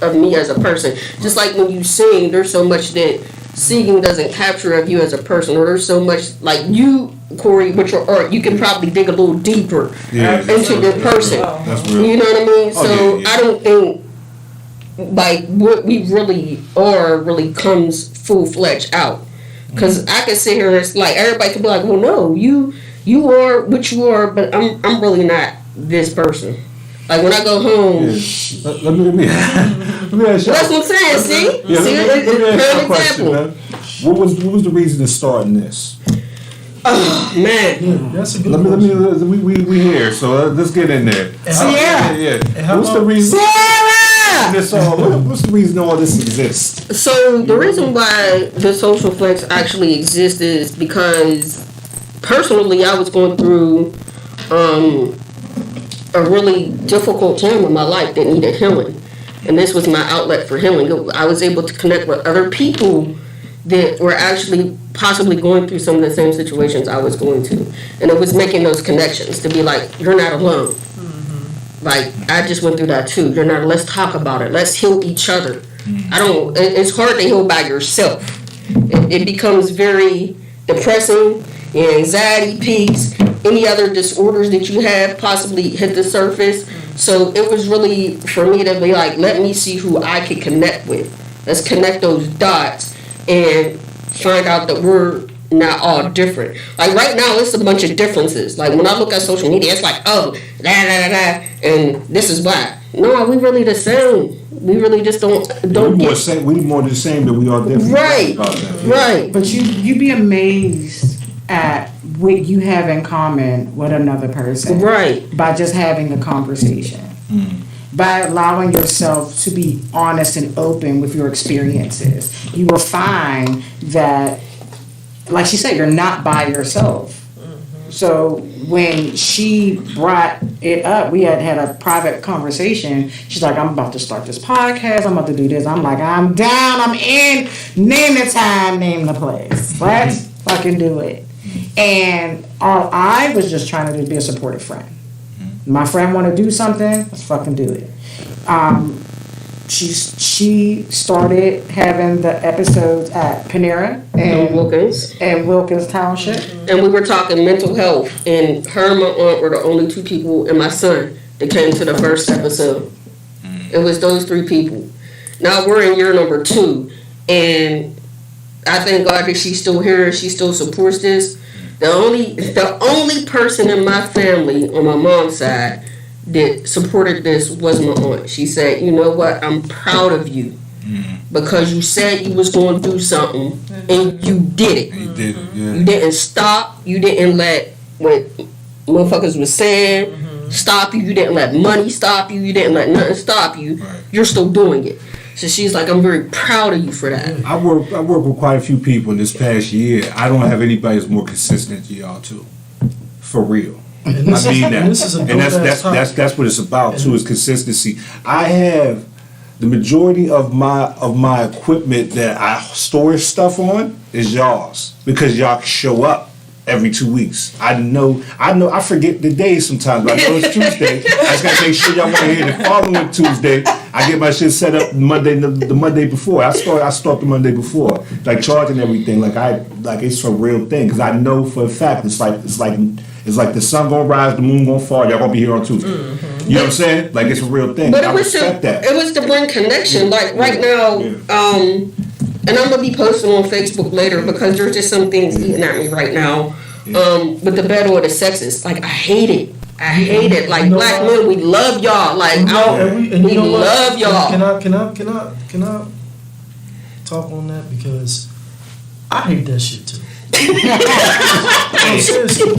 of me as a person. Just like when you sing, there's so much that singing doesn't capture of you as a person, or there's so much, like you, Corey, with your art, you can probably dig a little deeper Yeah. into your person. That's real. You know what I mean? Oh, So yeah. I don't think like what we really are really comes full fledged out. Cause I can sit here and it's like everybody can be like, well, no, you are what you are, but I'm really not this person. Like when I go home, Yeah. Let me ask you. that's what I'm saying. See, Yeah, see, let me it's ask you a an question, example. man. What was the reason to starting this? Man, That's a good Let question. me we here, so let's get in there. And how- Yeah. And how What's the long- reason? Sarah! This all? What's the reason all this exists? So the reason why the social flex actually exists is because personally I was going through a really difficult time in my life that needed healing. And this was my outlet for healing. I was able to connect with other people that were actually possibly going through some of the same situations I was going to. And it was making those connections to be like, you're not alone. Like, I just went through that too. You're not, let's talk about it. Let's heal each other. It's hard to heal by yourself. It becomes very depressing. Your anxiety peaks. Any other disorders that you have possibly hit the surface. So it was really for me to be like, let me see who I can connect with. Let's connect those dots and find out that we're not all different. Like right now, it's a bunch of differences. Like when I look at social media, it's like, oh, and this is black. No, we really the same. We really just don't We more the same than we are different. Right, About that. right. But you be amazed at what you have in common with another person. Right. By just having a conversation. By allowing yourself to be honest and open with your experiences. You will find that, like she said, you're not by yourself. So when she brought it up, we had a private conversation. She's like, I'm about to start this podcast. I'm about to do this. I'm like, I'm down. I'm in. Name the time, name the place. Let's fucking do it. And all I was just trying to be a supportive friend. My friend want to do something, let's fucking do it. She started having the episodes at Panera And Wilkins. and Wilkins Township. And we were talking mental health. And her and my aunt were the only two people, and my son, that came to the first episode. It was those three people. Now we're in year number 2. And I thank God that she's still here and she still supports this. The only person in my family on my mom's side that supported this was my aunt. She said, you know what, I'm proud of you because you said you was going to do something and you did it. You did it, yeah. You didn't stop. You didn't let what motherfuckers was saying stop you. You didn't let money stop you. You didn't let nothing stop you. Right. You're still doing it. So she's like, I'm very proud of you for that. I work with quite a few people in this past year. I don't have anybody that's more consistent than y'all two. For real. And I this mean is, that. and this is a And dope-ass topic. that's what it's about too, is consistency. I have the majority of my equipment that I store stuff on is y'all's because y'all show up every 2 weeks. I know I forget the days sometimes, but I know it's Tuesday. I just gotta make sure y'all want to hear the following Tuesday. I get my shit set up the Monday before. I start the Monday before, like charging everything. Like it's a real thing because I know for a fact it's like the sun gonna rise, the moon gonna fall. Y'all gonna be here on Tuesday. You know what I'm saying? Like it's a real thing. But I it was respect that. it was to bring connection. Like right now, and I'm gonna be posting on Facebook later because there's just some things eating at me right now. With the battle of the sexes, like I hate it. Like You know black what? men, we love y'all. Like And we you know what? love y'all. Can I talk on that because I hate that shit too. No, seriously.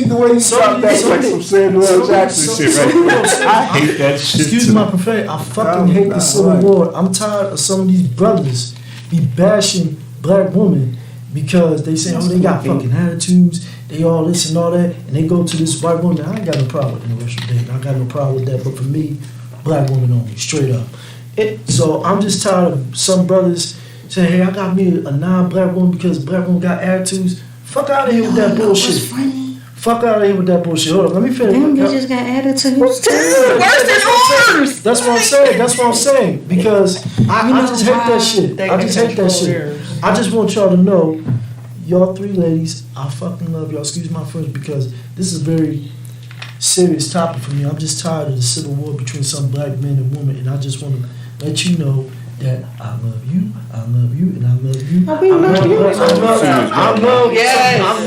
The way you drop that like some Samuel Jackson shit right there. I hate that shit Excuse too. my profanity. I fucking hate the Civil War. I'm tired of some of these brothers be bashing black women because they say, oh, they got fucking attitudes, they all this and all that, and they go to this white woman. I ain't got no problem with interracial dating. I got no problem with that. But for me, black woman only, straight up. So I'm just tired of some brothers saying, hey, I got me a non-black woman because black woman got attitudes. Fuck out of here with that bullshit. Fuck out of here with that bullshit. Hold on, let me finish. Them bitches got attitudes Worse than ours. That's what I'm saying. Because I just hate that shit. I just hate that shit. I just want y'all to know, y'all three ladies, I fucking love y'all. Excuse my French, because this is a very serious topic for me. I'm just tired of the civil war between some black men and women, and I just want to let you know that I love you, and I love you. I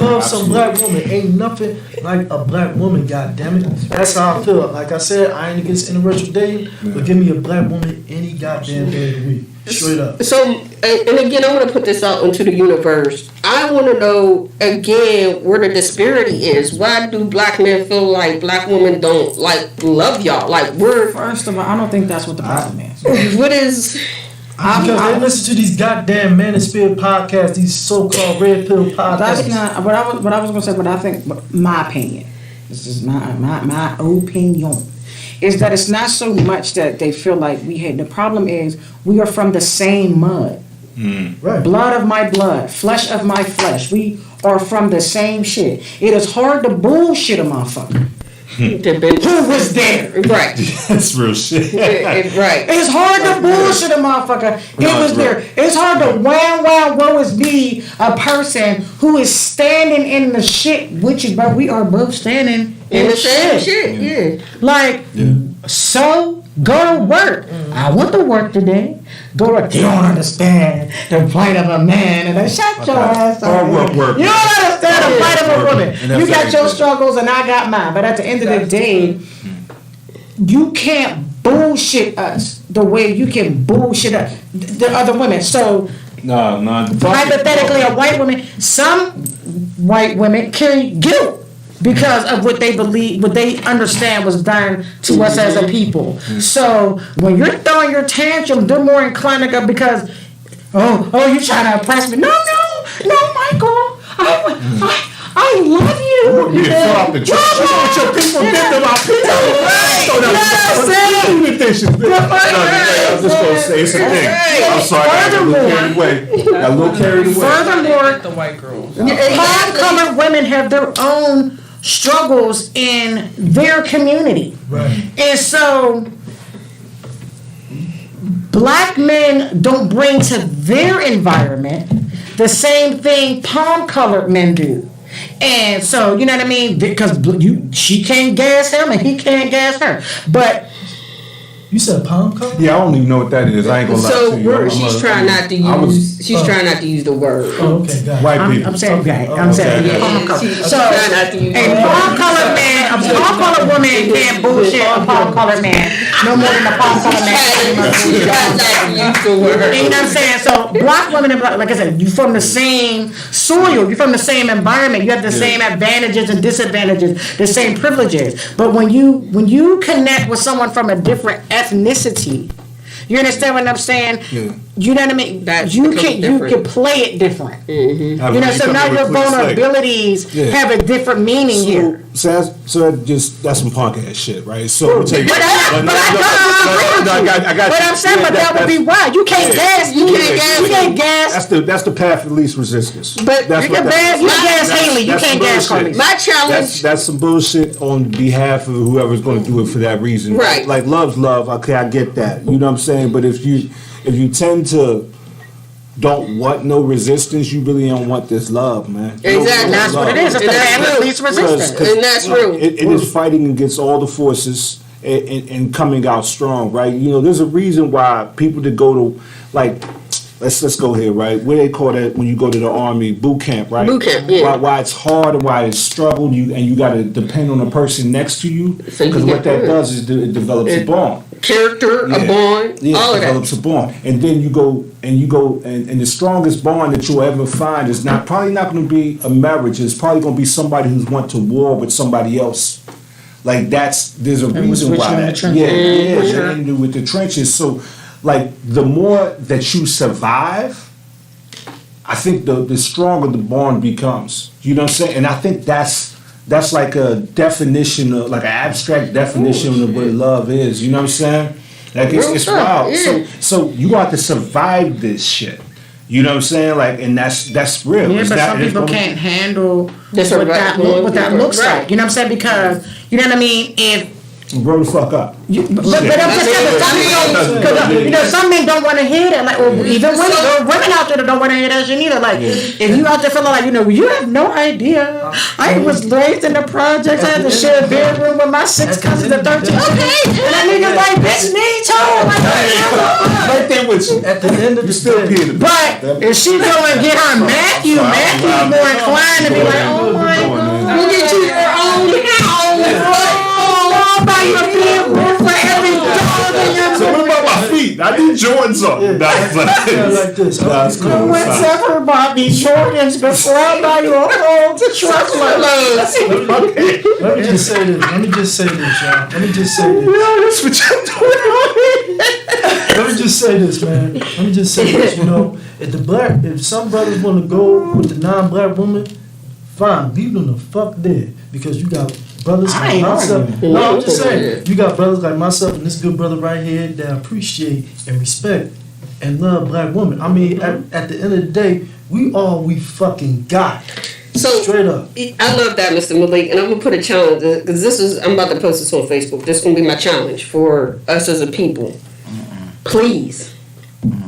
love some black woman. Ain't nothing like a black woman, goddammit. That's how I feel. Like I said, I ain't against interracial dating, but give me a black woman any goddamn day of the week. Straight up. So, and again, I want to put this out into the universe. I want to know, again, where the disparity is. Why do black men feel like black women don't, like, love y'all? Like, First of all, I don't think that's what the problem is. what is... Because they listen to these goddamn manosphere podcasts, these so-called red pill podcasts. That's not what I was gonna say. But I think my opinion. This is my opinion. Is that it's not so much that they feel like we hate. The problem is we are from the same mud. Right. Blood of my blood, flesh of my flesh. We are from the same shit. It is hard to bullshit a motherfucker. Who was there? Right. That's real shit. Right. It's hard to bullshit a motherfucker. It No, was bro. there. It's hard to woe is me a person who is standing in the shit with you, but we are both standing In the same shit, yeah. Like, so go to work. I went to work today. Go to work. You don't understand the plight of a man. And I shut your ass up. Work. You don't understand the plight of a woman. And that's You got your everything. struggles and I got mine. But at the end of the day, you can't bullshit us the way you can bullshit the other women. So No. hypothetically, a white woman, some white women carry guilt because of what they believe, what they understand was done to us as a people. So when you're throwing your tantrum, they're more inclined to go because, oh, you trying to oppress me? No, Michael, I love you. You get thrown off the train. That's what your people did to my people. I'm just gonna say it's a thing. I'm sorry, I got a little carried away. Got a little carried away. Furthermore, The white girls. palm-colored women have their own struggles in their community. Right. And so black men don't bring to their environment the same thing palm-colored men do. And so, you know what I mean? Because she can't gas him and he can't gas her. But You said palm color? Yeah, I don't even know what that is. I ain't gonna lie So to you. she's trying not to use. She's trying not to use the word. Oh, okay, got it. White people. I'm saying okay. I'm saying Okay. palm color. She's So trying not to use the a word. palm-colored man, a palm-colored woman can't bullshit a palm-colored man no more than a palm-colored man. Trying not to use the word. You know what I'm saying? So black women and black, like I said, you from the same soil, you're from the same environment, you have the same advantages and disadvantages, the same privileges. But when you connect with someone from a different ethnicity, you understand what I'm saying? Yeah. You know what I mean? That's You different. can play it different. You know, You so come now in your with clean slate. vulnerabilities Yeah. have a different meaning here. So that's some punk ass shit, right? So I'm tell you. But I'm saying, but that would be why you can't gas. You can't gas. That's the path of least resistance. But that's You can gas Haley. You can't gas Carly. My challenge. That's some bullshit on behalf of whoever's going to do it for that reason. Right. Like love's love. Okay, I get that. You know what I'm saying? But if you tend to don't want no resistance, you really don't want this love, man. You don't Exactly. want That's what it is. It's the And that's path of real. least resistance. And that's real. It is fighting against all the forces and coming out strong, right? You know, there's a reason why people that go to, like, let's go here, right? What they call that when you go to the army, boot camp, right? Boot camp, yeah. Why it's hard and why it's struggle, you got to depend on the person next to you, So you because get what that through it. does is it develops a bond. Character, a bond, Yeah, all it of that. develops a bond, and then you go and the strongest bond that you'll ever find is probably not going to be a marriage. It's probably going to be somebody who's went to war with somebody else. Like there's a reason with you why in the that. trenches. Yeah, nothing to do with the trenches. So, like the more that you survive, I think the stronger the bond becomes. You know what I'm saying? And I think that's like a definition of like an abstract definition of what love is. You know what I'm saying? Like Real it's stuff, wild. yeah. So you got to survive this shit. You know what I'm saying? Like, and that's real. Yeah, It's but not- some it's people gonna- can't handle That's what right. that looks Right. like. You know what I'm saying? Because you know what I mean. If Grow the fuck up. but I'm just saying, that some men don't, 'cause, you know, some men don't want to hear that. Like, or even women, there are women out there that don't want to hear that shit either. Like, if you out there feeling like, you know, you have no idea. I was raised in the projects. I had to share a bedroom with my 6 cousins at 13. Okay, and that nigga's like, bitch, me too. Like, Right there with you. At the end of You the still day, peeing. but if she go and get her Matthew's more inclined to be like, oh my God, You get you your own house. I'll buy you a big roof for every dog in your So what about my feet? I need Jordans on. yeah, like this. That's cool. Let's ever buy me Jordans before I buy you a whole truckload. Let me just say this. Let me just say this, y'all. Let me just say this. That's what you're doing. Let me just say this, man. Let me just say this. You know, if some brothers want to go with the non-black woman, fine, leave them the fuck there, because you got brothers I like ain't myself. arguing. No, I'm just saying, you got brothers like myself and this good brother right here that appreciate and respect and love black women. I mean, at the end of the day, we fucking got. So Straight up. I love that, Mr. Malik, and I'm gonna put a challenge because I'm about to post this on Facebook. This is gonna be my challenge for us as a people. Please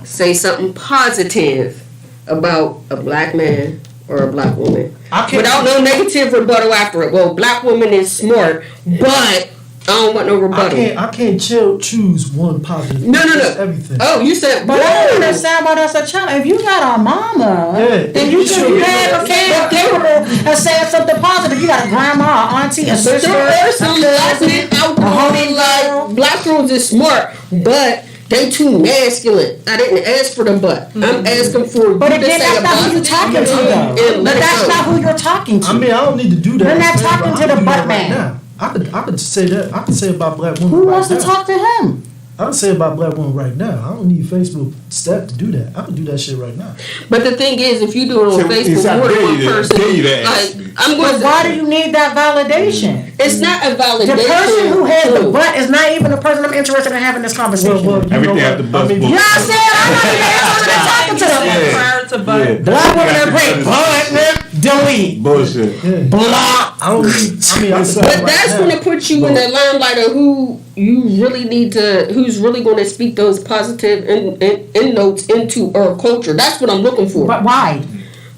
say something positive about a black man or a black woman without no negative rebuttal after it. Well, black woman is smart, but I don't want no rebuttal. I can't choose one positive. No. It's everything. Oh, you said, But I don't understand why that's a challenge. If you got our mama, Yeah. then you should be capable of saying something positive. You got a grandma, a auntie, a sister, there are some black men out there like black girls is smart, but they too masculine. I didn't ask for the butt. I'm asking for But you to again, say that's not who you're talking to, though. But that's not who you're talking to. I mean, I don't need to do that. We're not But talking I to can the do that butt right man. now. I could say that. I could say about black women. Who right wants to now. talk to him? I can say about black women right now. I don't need Facebook stat to do that. I can do that shit right now. But the thing is, if you do it on So, it's Facebook, not more than dare one you to- person, dare you to ask me. like I'm going But why do you need that validation? It's not a The validation. person who has the tool. butt is not even the person I'm interested in having this conversation. Well, with. you Everything know at what? the bus I mean, book. You know what I'm saying? I'm not even interested in talking to them. Prior to butt. Black women are great. Butt, delete. Bullshit. Yeah. Block. I don't need. I mean, I can But that's right going now. to put you in the limelight of who you really need to, who's really going to speak those positive end notes into our culture. That's what I'm looking for. But why?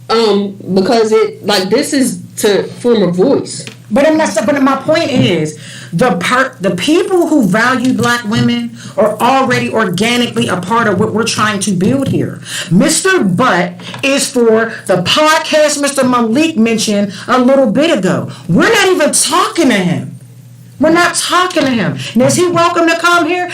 Because it like this is to form a voice. But my point is, the people who value black women are already organically a part of what we're trying to build here. Mr. Butt is for the podcast Mr. Malik mentioned a little bit ago. We're not even talking to him. We're not talking to him. And is he welcome to come here?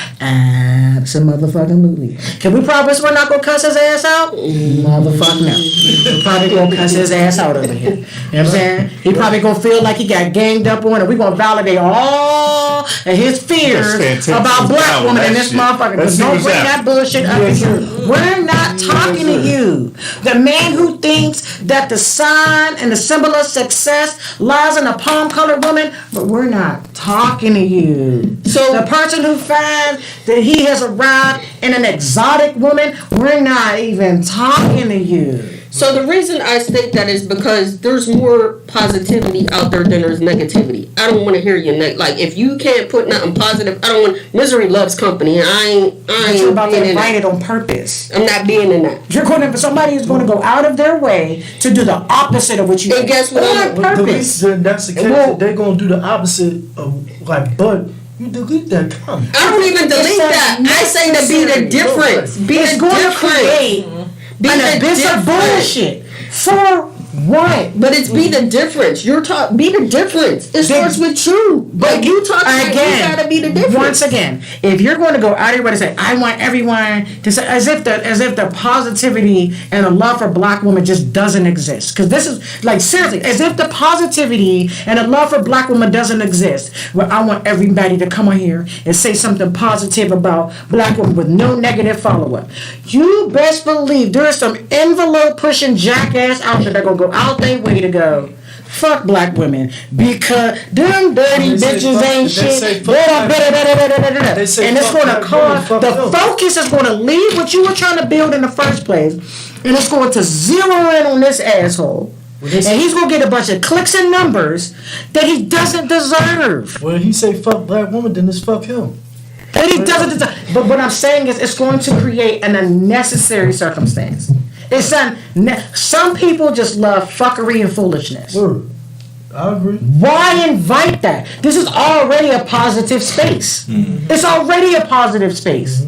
Absolutely. Can we promise we're not going to cuss his ass out? Motherfucker, no. We're probably going to cuss his ass out over here. You know what I'm saying? He probably going to feel like he got ganged up on, and we're going to validate all of his fears Let's stand about 10 black down women with in that this shit. motherfucker. Let's But see don't what's bring that happening. bullshit up in here. We're not talking to you. The man who thinks that the sign and the symbol of success lies in a palm-colored woman, but we're not talking to you. So- the person who finds that he has arrived in an exotic woman, we're not even talking to you. So the reason I state that is because there's more positivity out there than there's negativity. I don't want to hear your like if you can't put nothing positive, I don't want. Misery loves company, and I But you're about ain't to being in invite that. it on purpose. I'm not being in that. You're going to, somebody is going to go out of their way to do the opposite of what you And guess what? on But the purpose. reason that's the case, Well- they're gonna do the opposite of like, but you delete that comment. I don't even delete It's that. I say to be the necessary. difference. Be It's the going to difference. create Be an the abyss of difference. bullshit. For what? But it's be the difference. You're talk. Be the difference. It starts with you. But you talking about you gotta be the difference. Once again, if you're going to go out of your way to say, I want everyone to say, as if the positivity and the love for black women just doesn't exist. Because this is like seriously, as if the positivity and the love for black women doesn't exist. Well, I want everybody to come on here and say something positive about black women with no negative follow up. You best believe there is some envelope pushing jackass out there that gonna go out their way to go. Fuck black women because them dirty They say bitches fuck- ain't they say shit. fuck black- They say And it's fuck going to black women, cause fuck the them. focus is going to leave what you were trying to build in the first place, and it's going to zero in on this asshole. And he's going to get a bunch of clicks and numbers that he doesn't deserve. When he say fuck black woman, then it's fuck him. And he doesn't deserve. But what I'm saying is, it's going to create an unnecessary circumstance. It's some people just love fuckery and foolishness. Word. I agree. Why invite that? This is already a positive space. It's already a positive space.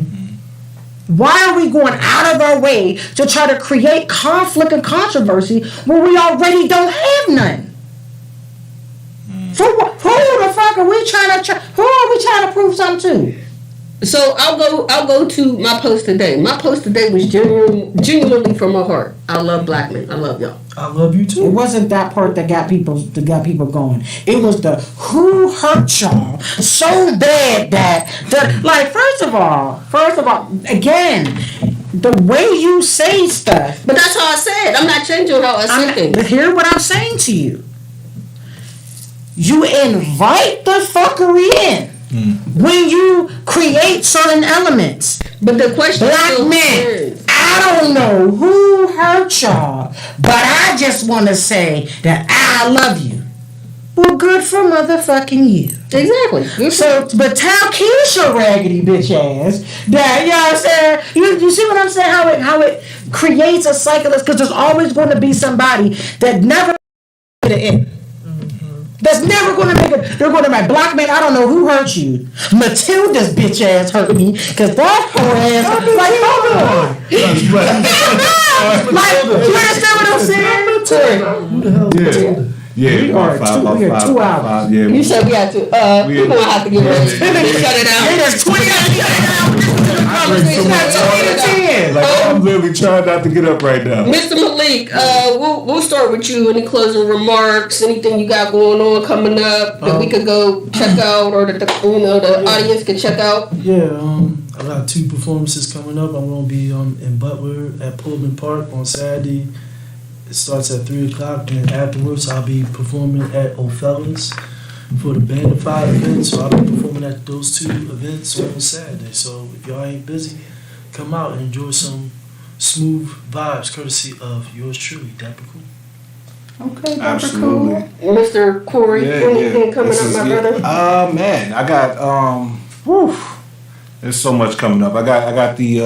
Why are we going out of our way to try to create conflict and controversy where we already don't have none? For what? Who the fuck are we trying to? Who are we trying to prove something to? So I'll go to my post today. My post today was genuinely from my heart. I love black men. I love y'all. I love you It too. wasn't that part that got people going. It was the who hurt y'all so bad that like first of all, again, the way you say stuff. But that's how I said. I'm not changing how I say things. But hear what I'm saying to you. You invite the fuckery in when you create certain elements. But the question Black still men stands. I don't know who hurt y'all, but I just want to say that I love you. Well, good for motherfucking you. Exactly. Good for So, but tell Keisha raggedy bitch ass that, you know what I'm saying? You see what I'm saying? How it creates a cycle, because there's always going to be somebody that never to the end. That's never going to make it. They're going to be black man. I don't know who hurt you. Matilda's bitch ass hurt me, because that whole ass. Like, hold on. Like, you understand what I'm saying? Who the hell is Matilda? Yeah, We are about 2 hours. Yeah, You said we had to. We're gonna have to get ready. Shut it out. It is 20 like I'm literally trying not to get up right now. Mr. Malik, we'll start with you. Any closing remarks? Anything you got going on coming up that we could go check out, or the audience can check out? Yeah, I got 2 performances coming up. I'm gonna be in Butler at Pullman Park on Saturday. It starts at 3 o'clock, and then afterwards I'll be performing at O'Fellas for the Band of 5 event. So I'll be performing at those 2 events on Saturday. So if y'all ain't busy, come out and enjoy some smooth vibes, courtesy of yours truly, Dapper Cool. Okay, Absolutely. Mr. Corey, anything coming This up, is my it. brother? Man, I got there's so much coming up. I got the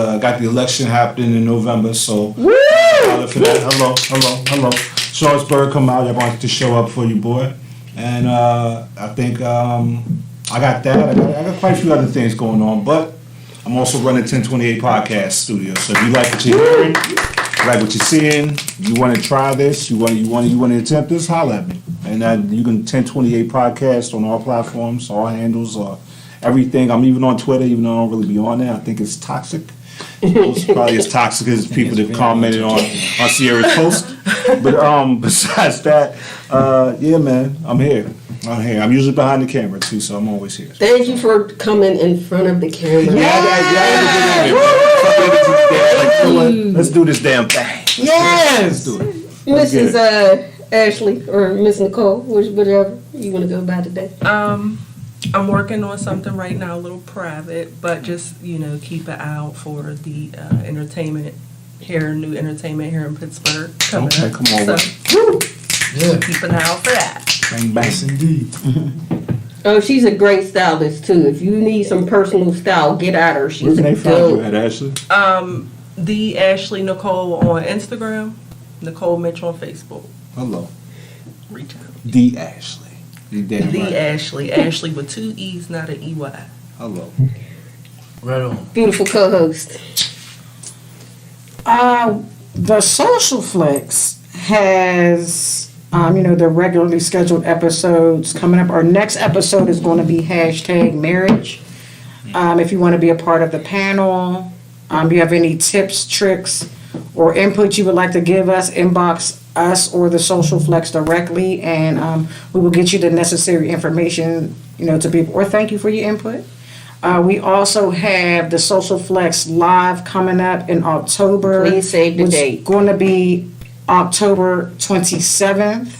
election happening in November, so for that. Hello. Sharpsburg, come out. Everyone to show up for you, boy. And I think I got that. I got quite a few other things going on, but I'm also running 1028 Podcast Studio. So if you like what you're hearing, like what you're seeing, you want to try this, you want to attempt this, holla at me. And you can 1028 Podcast on all platforms, all handles, everything. I'm even on Twitter, even though I don't really be on there. I think it's toxic. It's probably as toxic as people that commented on Sierra's post. But besides that, yeah, man, I'm here. I'm usually behind the camera too, so I'm always here. Thank you for coming in front of the camera. Let's do this damn thing. Yes. Let's do it. Mrs. Ashley or Miss Nicole, whatever you want to go by today. I'm working on something right now, a little private, but just, keep an eye out for the new entertainment here in Pittsburgh coming Okay, up. come on. So, Yeah, keep an eye out for that. Bang, bang. yes indeed. Oh, she's a great stylist too. If you need some personal style, get at her. Where She's can a they find you dope. at, Ashley? The Ashley Nicole on Instagram, Nicole Mitch on Facebook. Hello. Reach out. The Ashley. You damn The right. Ashley with 2 E's, not an EY. Hello. Right on. Beautiful co-host. The Social Flex has, the regularly scheduled episodes coming up. Our next episode is going to be #marriage. If you want to be a part of the panel, you have any tips, tricks, or input you would like to give us, inbox us or the Social Flex directly, and we will get you the necessary information, to people. Or thank you for your input. We also have the Social Flex Live coming up in October. Please save the which date. is going to be October 27th.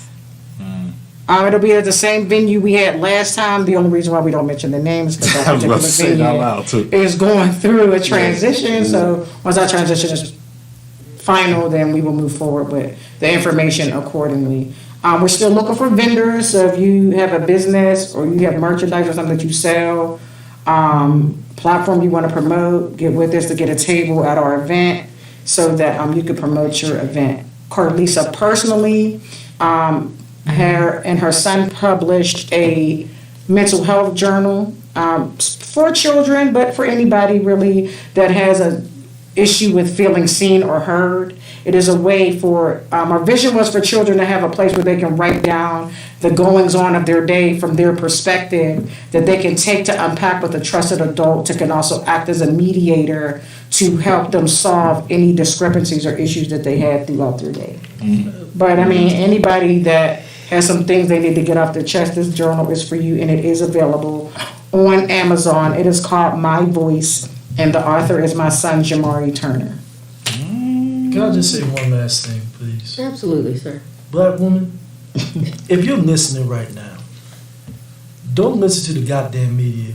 It'll be at the same venue we had last time. The only reason why we don't mention the names is because that I was about to particular say it out venue loud too. is going through a transition. So once our transition is final, then we will move forward with the information accordingly. We're still looking for vendors. So if you have a business or you have merchandise or something that you sell, platform you want to promote, get with us to get a table at our event so that you can promote your event. Carlisa personally, her and her son published a mental health journal for children, but for anybody really that has a issue with feeling seen or heard. It is a way for, our vision was for children to have a place where they can write down the goings on of their day from their perspective that they can take to unpack with a trusted adult who can also act as a mediator to help them solve any discrepancies or issues that they had throughout their day. But anybody that has some things they need to get off their chest, this journal is for you, and it is available on Amazon. It is called My Voice, and the author is my son, Jamari Turner. Can I just say one last thing, please? Absolutely, sir. Black woman, if you're listening right now, don't listen to the goddamn media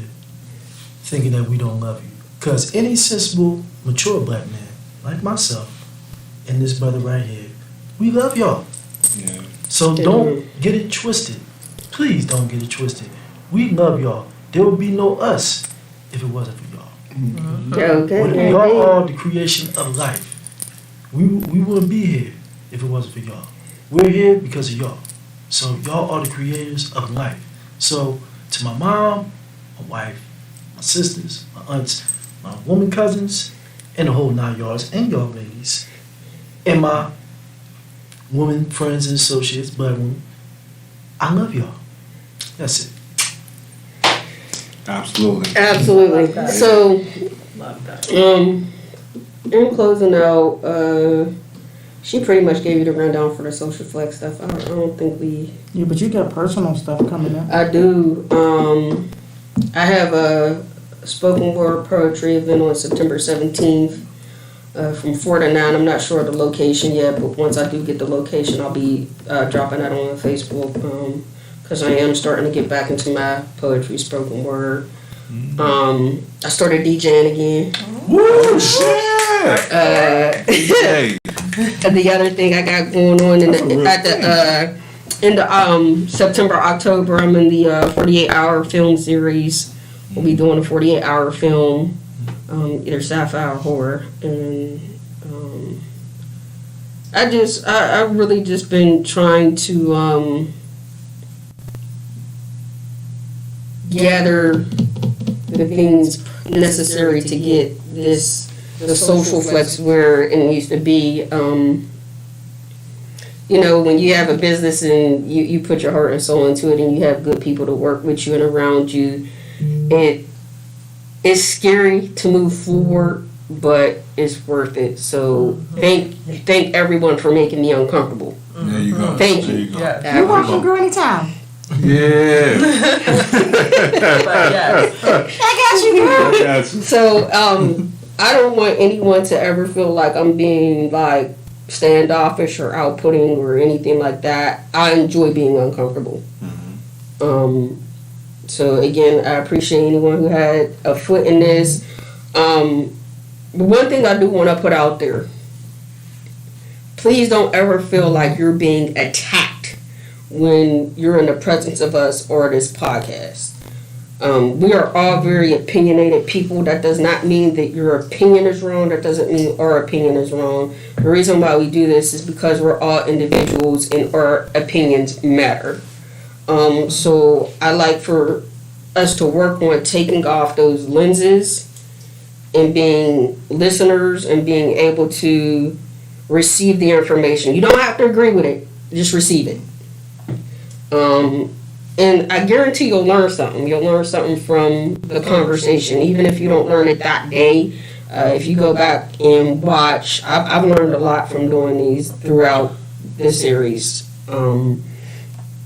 thinking that we don't love you. Because any sensible, mature black man like myself, and this brother right here, we love y'all. Yeah. So don't get it twisted. Please don't get it twisted. We love y'all. There would be no us if it wasn't for y'all. Okay. Y'all are the creation of life. We wouldn't be here if it wasn't for y'all. We're here because of y'all. So y'all are the creators of life. So to my mom, my wife, my sisters, my aunts, my woman cousins, and the whole 9 yards, and y'all ladies, and my woman friends and associates, black women, I love y'all. That's it. Absolutely. Absolutely. So, Love that. in closing out, she pretty much gave you the rundown for the social flex stuff. I don't think we. Yeah, but you got personal stuff coming up. I do. I have a spoken word poetry event on September 17th from 4 to 9. I'm not sure of the location yet, but once I do get the location, I'll be dropping that on Facebook because I am starting to get back into my poetry spoken word. I started DJing again. Woo, shit! Hey. The other thing I got going on in the September, October, I'm in the 48-hour film series. We'll be doing a 48-hour film, either sci-fi or horror, and I really just been trying to gather the things necessary to get the social flex where it needs to be. You know, when you have a business and you put your heart and soul into it and you have good people to work with you and around you, it's scary to move forward, but it's worth it. So thank everyone for making me uncomfortable. There you go. Thank There you. you go. Yeah. You're welcome, girl, anytime. Yeah. But yes. I got you, girl. That's So I don't want anyone to ever feel like I'm being like standoffish or outputting or anything like that. I enjoy being uncomfortable. So again, I appreciate anyone who had a foot in this. But one thing I do want to put out there, please don't ever feel like you're being attacked when you're in the presence of us or this podcast. We are all very opinionated people. That does not mean that your opinion is wrong. That doesn't mean our opinion is wrong. The reason why we do this is because we're all individuals and our opinions matter. So I like for us to work on taking off those lenses and being listeners and being able to receive the information. You don't have to agree with it. Just receive it. And I guarantee you'll learn something. You'll learn something from the conversation, even if you don't learn it that day. If you go back and watch, I've learned a lot from doing these throughout this series.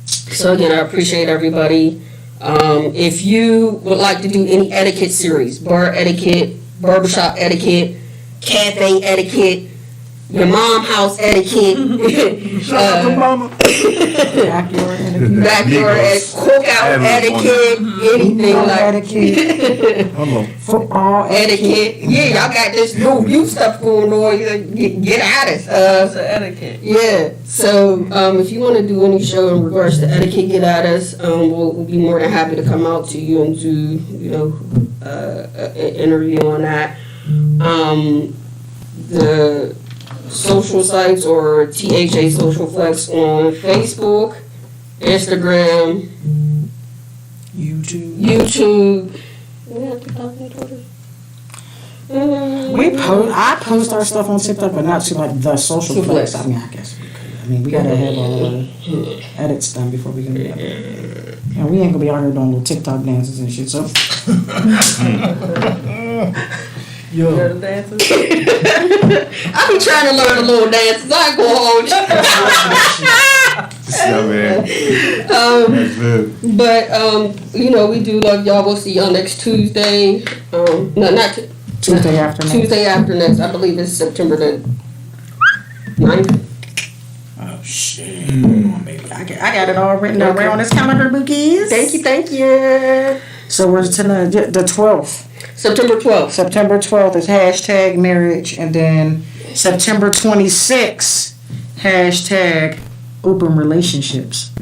So again, I appreciate everybody. If you would like to do any etiquette series, bar etiquette, barbershop etiquette, cafe etiquette, your mom house etiquette, backyard etiquette, cookout etiquette, anything like etiquette, football etiquette. Yeah, y'all got this new stuff going on. Get at us. It's an etiquette. Yeah. So if you want to do any show in regards to etiquette, get at us. We'll be more than happy to come out to you and do an interview on that. The social sites or THA Social Flex on Facebook, Instagram, YouTube. I post our stuff on TikTok, but not to like the social flex. I mean, I guess we could. I mean, we gotta have all the edits done before we can do that. And we ain't gonna be out here doing little TikTok dances and shit. So. You Yo, know the dances? I be trying to learn a little dances. I go home. Yeah, man. That's good. But we do love y'all. We'll see y'all next Tuesday. Tuesday after next. Tuesday after next. I believe it's September the 9th. Oh shit! Hold on, baby. I got it all written down right on this calendar, Bookies. Thank you. So we're to the 12th. September 12th. September 12th is hashtag marriage, and then September 26th, hashtag open relationships.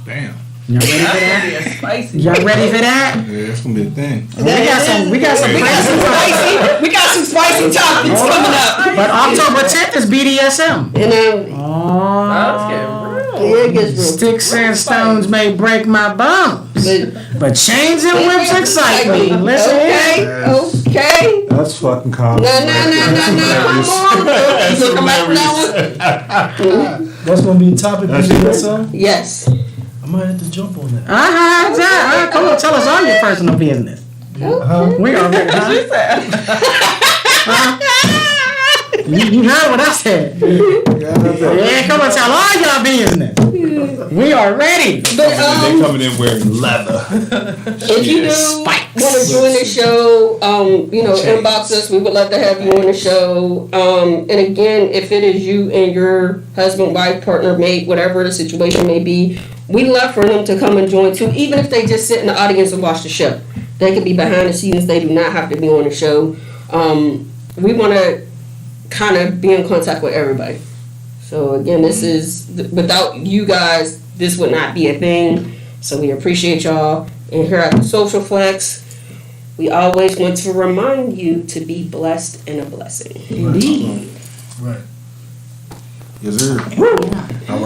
Damn. Y'all ready for that? That'd be a spicy. Y'all ready for that? Yeah, that's gonna be a thing. We got some crazy topics. We got some spicy topics coming up. But October 10th is BDSM. And Oh. Let's get real. yeah, it gets real. Sticks and stones may break my bones, But- but chains and whips excite me. Listen here. Okay. That's fucking common. No. Come on. You come back from that one? That's gonna be a topic. That's BDSM. Yes. I might have to jump on that. Come on, tell us all your personal business. Huh? We already, You heard what I said. Yeah, come on, tell all your business. We are ready. But They coming in wearing leather. if you do want to join the show, inbox us. We would love to have you on the show. And again, if it is you and your husband, wife, partner, mate, whatever the situation may be, we love for them to come and join too, even if they just sit in the audience and watch the show. They could be behind the scenes. They do not have to be on the show. We want to kind of be in contact with everybody. So again, this is, without you guys, this would not be a thing. So we appreciate y'all. And here at the Social Flex, we always want to remind you to be blessed and a blessing. Indeed. Right. Yes, sir.